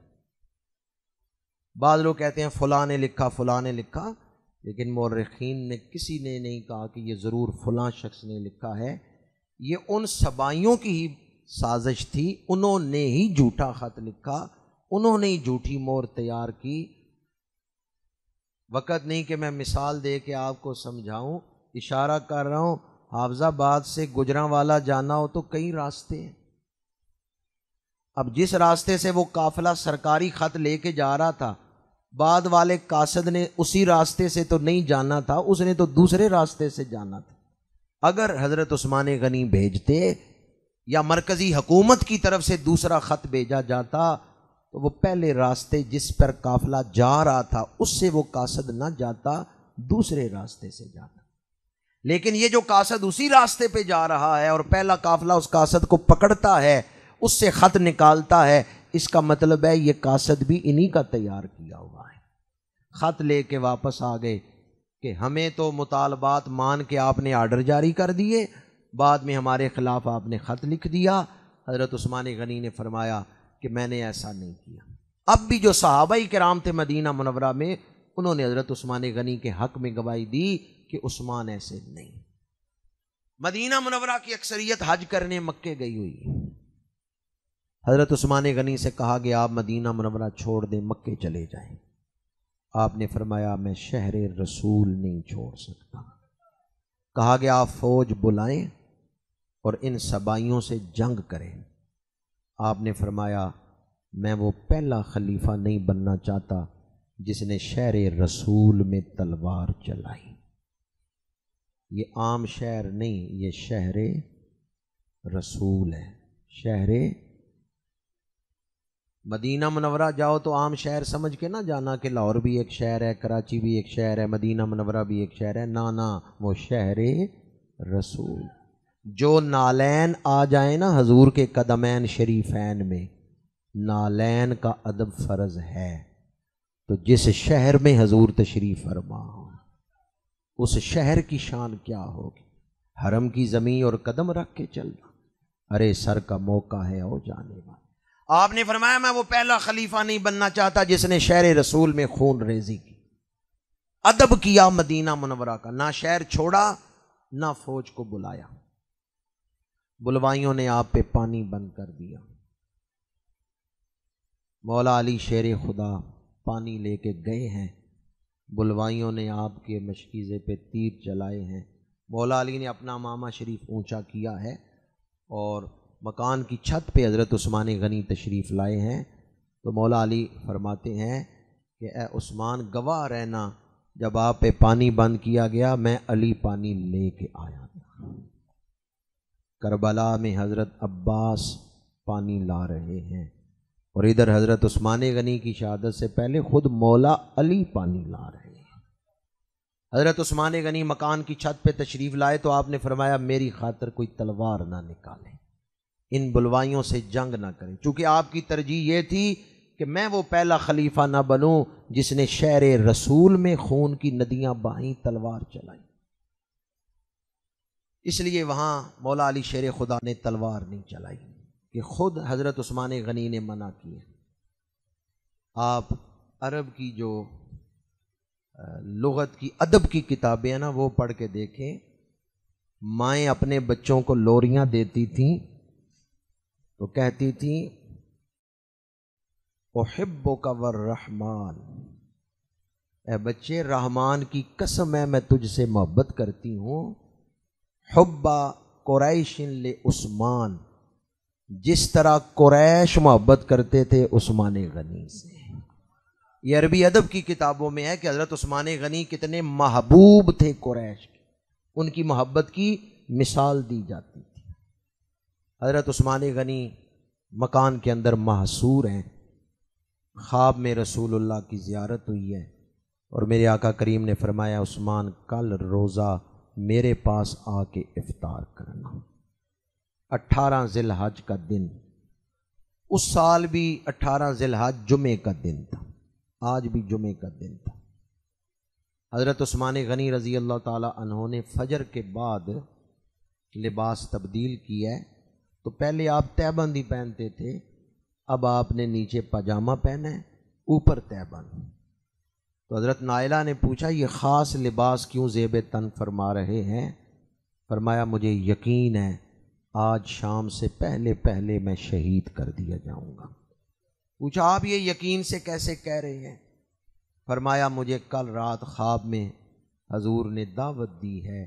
S1: بعض لوگ کہتے ہیں فلاں نے لکھا، فلاں نے لکھا، لیکن مورخین نے کسی نے نہیں کہا کہ یہ ضرور فلاں شخص نے لکھا ہے۔ یہ ان سبائیوں کی ہی سازش تھی، انہوں نے ہی جھوٹا خط لکھا، انہوں نے ہی جھوٹی مہر تیار کی۔ وقت نہیں کہ میں مثال دے کے آپ کو سمجھاؤں، اشارہ کر رہا ہوں، حافظ آباد سے گجرانوالا جانا ہو تو کئی راستے ہیں۔ اب جس راستے سے وہ قافلہ سرکاری خط لے کے جا رہا تھا، بعد والے قاصد نے اسی راستے سے تو نہیں جانا تھا، اس نے تو دوسرے راستے سے جانا تھا۔ اگر حضرت عثمان غنی بھیجتے یا مرکزی حکومت کی طرف سے دوسرا خط بھیجا جاتا تو وہ پہلے راستے جس پر قافلہ جا رہا تھا اس سے وہ قاصد نہ جاتا، دوسرے راستے سے جاتا۔ لیکن یہ جو قاصد اسی راستے پہ جا رہا ہے اور پہلا قافلہ اس قاصد کو پکڑتا ہے، اس سے خط نکالتا ہے، اس کا مطلب ہے یہ قاصد بھی انہی کا تیار کیا ہوا ہے۔ خط لے کے واپس آ گئے کہ ہمیں تو مطالبات مان کے آپ نے آرڈر جاری کر دیے، بعد میں ہمارے خلاف آپ نے خط لکھ دیا۔ حضرت عثمان غنی نے فرمایا کہ میں نے ایسا نہیں کیا۔ اب بھی جو صحابہ کرام تھے مدینہ منورہ میں، انہوں نے حضرت عثمان غنی کے حق میں گواہی دی کہ عثمان ایسے نہیں۔ مدینہ منورہ کی اکثریت حج کرنے مکے گئی ہوئی. حضرت عثمان غنی سے کہا گیا آپ مدینہ منورہ چھوڑ دیں، مکے چلے جائیں. آپ نے فرمایا میں شہر رسول نہیں چھوڑ سکتا. کہا گیا آپ فوج بلائیں اور ان سبائیوں سے جنگ کریں. آپ نے فرمایا میں وہ پہلا خلیفہ نہیں بننا چاہتا جس نے شہر رسول میں تلوار چلائی. یہ عام شہر نہیں، یہ شہر رسول ہے. شہر مدینہ منورہ جاؤ تو عام شہر سمجھ کے نہ جانا کہ لاہور بھی ایک شہر ہے، کراچی بھی ایک شہر ہے، مدینہ منورہ بھی ایک شہر ہے. نا وہ شہر رسول. جو نالین آ جائیں نا حضور کے قدمین شریفین میں، نالین کا ادب فرض ہے. تو جس شہر میں حضور تشریف فرما ہو اس شہر کی شان کیا ہوگی. حرم کی زمین اور قدم رکھ کے چلنا، ارے سر کا موقع ہے او جانے والا. آپ نے فرمایا میں وہ پہلا خلیفہ نہیں بننا چاہتا جس نے شہر رسول میں خون ریزی کی. ادب کیا مدینہ منورہ کا، نہ شہر چھوڑا نہ فوج کو بلایا. بلوائیوں نے آپ پہ پانی بند کر دیا. مولا علی شیر خدا پانی لے کے گئے ہیں، بلوائیوں نے آپ کے مشکیزے پہ تیر چلائے ہیں. مولا علی نے اپنا امامہ شریف اونچا کیا ہے اور مکان کی چھت پہ حضرت عثمان غنی تشریف لائے ہیں. تو مولا علی فرماتے ہیں کہ اے عثمان گواہ رہنا، جب آپ پہ پانی بند کیا گیا میں علی پانی لے کے آیا تھا. کربلا میں حضرت عباس پانی لا رہے ہیں اور ادھر حضرت عثمان غنی کی شہادت سے پہلے خود مولا علی پانی لا رہے ہیں. حضرت عثمان غنی مکان کی چھت پہ تشریف لائے تو آپ نے فرمایا میری خاطر کوئی تلوار نہ نکالے، ان بلوائیوں سے جنگ نہ کریں. چونکہ آپ کی ترجیح یہ تھی کہ میں وہ پہلا خلیفہ نہ بنوں جس نے شہر رسول میں خون کی ندیاں بہائیں، تلوار چلائی. اس لیے وہاں مولا علی شیر خدا نے تلوار نہیں چلائی کہ خود حضرت عثمان غنی نے منع کیا. آپ عرب کی جو لغت کی ادب کی کتابیں ہیں نا وہ پڑھ کے دیکھیں. مائیں اپنے بچوں کو لوریاں دیتی تھیں تو کہتی تھیں احبک والرحمن، اے بچے رحمان کی قسم ہے میں تجھ سے محبت کرتی ہوں. حبا قریش لعثمان، جس طرح قریش محبت کرتے تھے عثمان غنی سے. یہ عربی ادب کی کتابوں میں ہے کہ حضرت عثمان غنی کتنے محبوب تھے قریش کے، ان کی محبت کی مثال دی جاتی تھی. حضرت عثمان غنی مکان کے اندر محصور ہیں. خواب میں رسول اللہ کی زیارت ہوئی ہے اور میرے آقا کریم نے فرمایا عثمان کل روزہ میرے پاس آ کے افطار کرنا. 18 ذی الحج کا دن، اس سال بھی 18 ذی الحج جمعے کا دن تھا، آج بھی جمعے کا دن تھا. حضرت عثمان غنی رضی اللہ تعالی عنہ نے فجر کے بعد لباس تبدیل کیا ہے. تو پہلے آپ تہبند ہی پہنتے تھے، اب آپ نے نیچے پاجامہ پہنا ہے اوپر تہبند. تو حضرت نائلہ نے پوچھا یہ خاص لباس کیوں زیب تن فرما رہے ہیں؟ فرمایا مجھے یقین ہے آج شام سے پہلے پہلے میں شہید کر دیا جاؤں گا. پوچھا آپ یہ یقین سے کیسے کہہ رہے ہیں؟ فرمایا مجھے کل رات خواب میں حضور نے دعوت دی ہے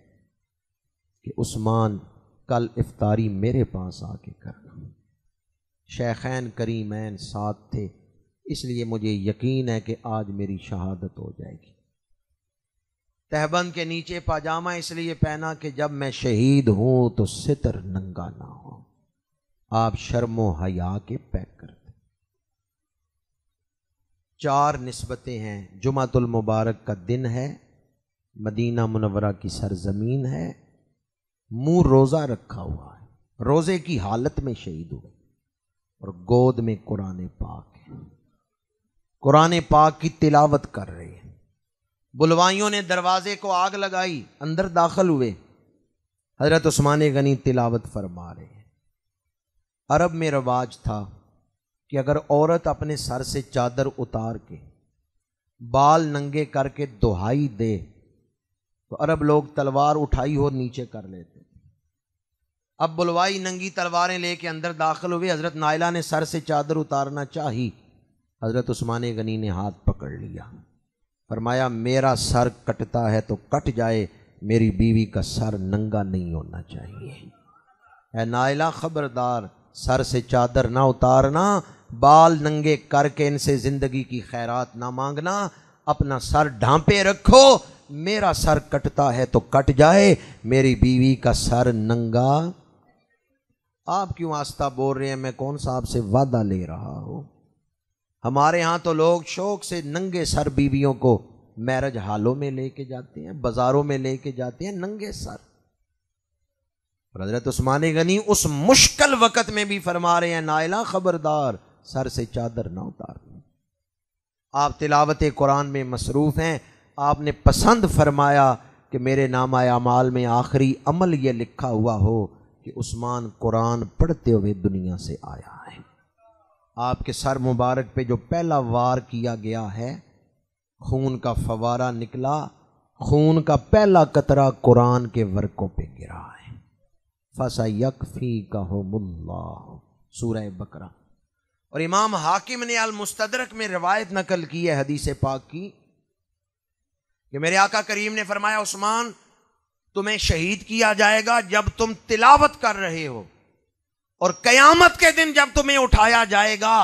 S1: کہ عثمان کل افطاری میرے پاس آ کے کرنا. شیخین کریمین ساتھ تھے، اس لیے مجھے یقین ہے کہ آج میری شہادت ہو جائے گی. تہبند کے نیچے پاجامہ اس لیے پہنا کہ جب میں شہید ہوں تو ستر ننگا نہ ہو. آپ شرم و حیا کے پیک کرتے. 4 نسبتیں ہیں. جمعۃ المبارک کا دن ہے، مدینہ منورہ کی سرزمین ہے، منہ روزہ رکھا ہوا ہے، روزے کی حالت میں شہید ہوئے اور گود میں قرآن پاک ہے، قرآن پاک کی تلاوت کر رہے ہیں. بلوائیوں نے دروازے کو آگ لگائی، اندر داخل ہوئے، حضرت عثمان غنی تلاوت فرما رہے ہیں. عرب میں رواج تھا کہ اگر عورت اپنے سر سے چادر اتار کے بال ننگے کر کے دہائی دے تو عرب لوگ تلوار اٹھائی ہو نیچے کر لیتے. اب بلوائی ننگی تلواریں لے کے اندر داخل ہوئے. حضرت نائلہ نے سر سے چادر اتارنا چاہی، حضرت عثمان غنی نے ہاتھ پکڑ لیا، فرمایا میرا سر کٹتا ہے تو کٹ جائے، میری بیوی کا سر ننگا نہیں ہونا چاہیے. اے نائلہ خبردار، سر سے چادر نہ اتارنا، بال ننگے کر کے ان سے زندگی کی خیرات نہ مانگنا، اپنا سر ڈھانپے رکھو. میرا سر کٹتا ہے تو کٹ جائے، میری بیوی کا سر ننگا. آپ کیوں آستہ بول رہے ہیں؟ میں کون سا آپ سے وعدہ لے رہا ہوں؟ ہمارے ہاں تو لوگ شوق سے ننگے سر بیویوں کو میرج ہالوں میں لے کے جاتے ہیں، بازاروں میں لے کے جاتے ہیں ننگے سر. اور حضرت عثمان غنی اس مشکل وقت میں بھی فرما رہے ہیں نائلہ خبردار، سر سے چادر نہ اتارنا. آپ تلاوت قرآن میں مصروف ہیں. آپ نے پسند فرمایا کہ میرے نامہ اعمال میں آخری عمل یہ لکھا ہوا ہو کہ عثمان قرآن پڑھتے ہوئے دنیا سے آیا ہے. آپ کے سر مبارک پہ جو پہلا وار کیا گیا ہے، خون کا فوارہ نکلا، خون کا پہلا قطرہ قرآن کے ورقوں پہ گرا ہے. فَسَيَكْفِيكَهُمُ اللَّهُ، سورہ بقرہ. اور امام حاکم نے المستدرک میں روایت نقل کی ہے حدیث پاک کی کہ میرے آقا کریم نے فرمایا عثمان تمہیں شہید کیا جائے گا جب تم تلاوت کر رہے ہو، اور قیامت کے دن جب تمہیں اٹھایا جائے گا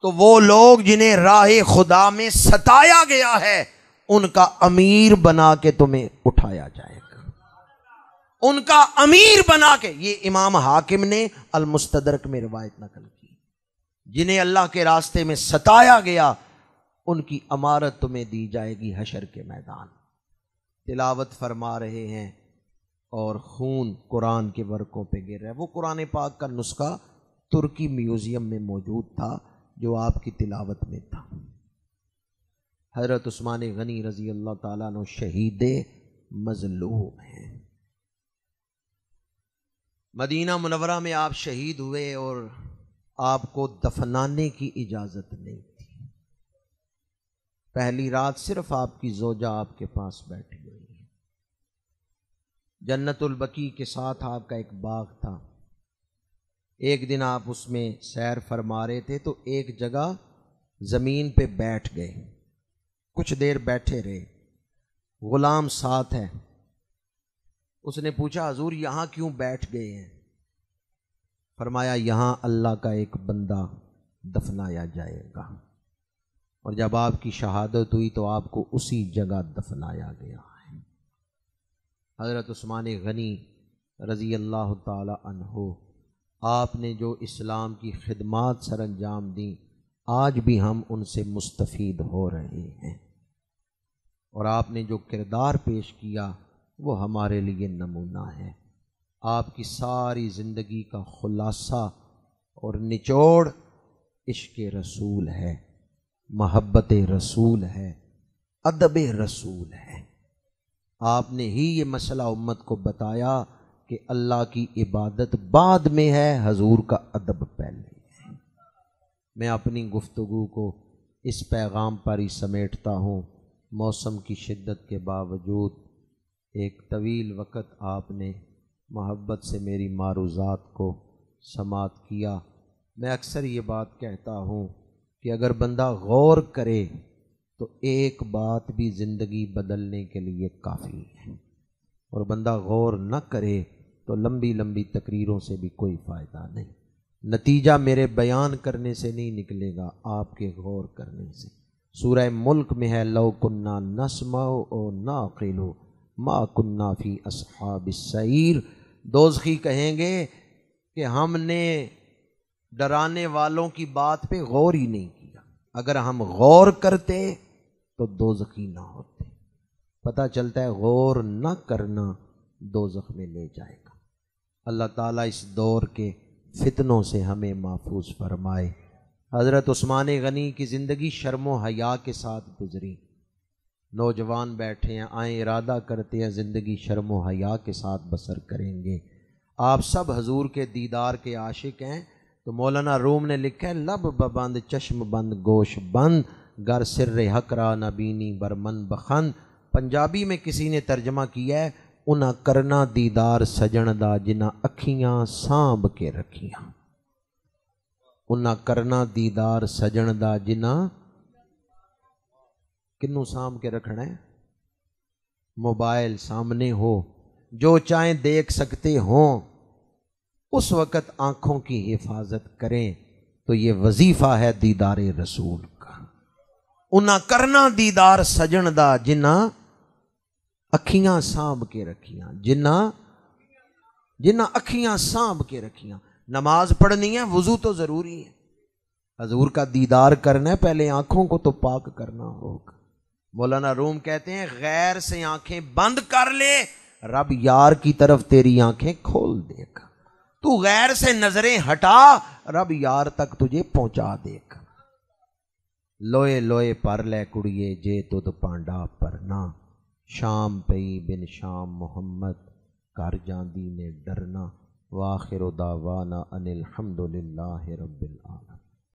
S1: تو وہ لوگ جنہیں راہ خدا میں ستایا گیا ہے ان کا امیر بنا کے تمہیں اٹھایا جائے گا، ان کا امیر بنا کے. یہ امام حاکم نے المستدرک میں روایت نقل کی. جنہیں اللہ کے راستے میں ستایا گیا ان کی امارت تمہیں دی جائے گی حشر کے میدان. تلاوت فرما رہے ہیں اور خون قرآن کے ورقوں پہ گر رہا ہے. وہ قرآن پاک کا نسخہ ترکی میوزیم میں موجود تھا جو آپ کی تلاوت میں تھا. حضرت عثمان غنی رضی اللہ تعالیٰ عنہ شہید مظلوم ہیں. مدینہ منورہ میں آپ شہید ہوئے اور آپ کو دفنانے کی اجازت نہیں تھی. پہلی رات صرف آپ کی زوجہ آپ کے پاس بیٹھی ہوئی ہے. جنت البقیع کے ساتھ آپ کا ایک باغ تھا. ایک دن آپ اس میں سیر فرما رہے تھے تو ایک جگہ زمین پہ بیٹھ گئے. کچھ دیر بیٹھے رہے. غلام ساتھ ہے. اس نے پوچھا حضور یہاں کیوں بیٹھ گئے ہیں؟ فرمایا یہاں اللہ کا ایک بندہ دفنایا جائے گا، اور جب آپ کی شہادت ہوئی تو آپ کو اسی جگہ دفنایا گیا ہے. حضرت عثمان غنی رضی اللہ تعالی عنہ، آپ نے جو اسلام کی خدمات سر انجام دیں آج بھی ہم ان سے مستفید ہو رہے ہیں، اور آپ نے جو کردار پیش کیا وہ ہمارے لیے نمونہ ہے. آپ کی ساری زندگی کا خلاصہ اور نچوڑ عشق رسول ہے، محبت رسول ہے، ادب رسول ہے. آپ نے ہی یہ مسئلہ امت کو بتایا کہ اللہ کی عبادت بعد میں ہے، حضور کا ادب پہلے ہے. میں اپنی گفتگو کو اس پیغام پر ہی سمیٹتا ہوں. موسم کی شدت کے باوجود ایک طویل وقت آپ نے محبت سے میری معروضات کو سماعت کیا. میں اکثر یہ بات کہتا ہوں کہ اگر بندہ غور کرے تو ایک بات بھی زندگی بدلنے کے لیے کافی ہے، اور بندہ غور نہ کرے تو لمبی لمبی تقریروں سے بھی کوئی فائدہ نہیں. نتیجہ میرے بیان کرنے سے نہیں نکلے گا، آپ کے غور کرنے سے. سورہ ملک میں ہے لو کننا نسمع او نعقل ما کننا فی اصحاب السعیر. دوزخی کہیں گے کہ ہم نے ڈرانے والوں کی بات پہ غور ہی نہیں کیا. اگر ہم غور کرتے تو دوزخی نہ ہوتے. پتہ چلتا ہے غور نہ کرنا دوزخ میں لے جائے گا. اللہ تعالیٰ اس دور کے فتنوں سے ہمیں محفوظ فرمائے. حضرت عثمان غنی کی زندگی شرم و حیا کے ساتھ گزری. نوجوان بیٹھے ہیں، آئیں ارادہ کرتے ہیں زندگی شرم و حیا کے ساتھ بسر کریں گے. آپ سب حضور کے دیدار کے عاشق ہیں. تو مولانا روم نے لکھا ہے لب ببند چشم بند گوش بند گر سر حق را نبینی برمن بخن. پنجابی میں کسی نے ترجمہ کیا ہے انہاں کرنا دیدار سجن دا جنہاں اکھیاں سانب کے رکھیاں، انہاں کرنا دیدار سجن دا جنہاں کنوں سانب کے رکھنا ہے؟ موبائل سامنے ہو، جو چاہیں دیکھ سکتے ہوں، اس وقت آنکھوں کی حفاظت کریں، تو یہ وظیفہ ہے دیدار رسول کا۔ انہاں کرنا دیدار سجن دا جنہاں اکھیاں سانب کے رکھیاں، جنہاں اکھیاں سانب کے رکھیاں۔ نماز پڑھنی ہے، وضو تو ضروری ہے، حضور کا دیدار کرنا ہے، پہلے آنکھوں کو تو پاک کرنا ہوگا۔ مولانا روم کہتے ہیں غیر سے آنکھیں بند کر لے، رب یار کی طرف تیری آنکھیں کھول دے گا۔ تو غیر سے نظریں ہٹا، رب یار تک تجھے پہنچا دے گا۔ لوئے لوئے پر لے کڑیے جے تد پانڈا پرنا، شام پئی بن شام محمد کر جاندی نے ڈرنا۔ وآخر دعوانا ان الحمد للہ رب العالمین۔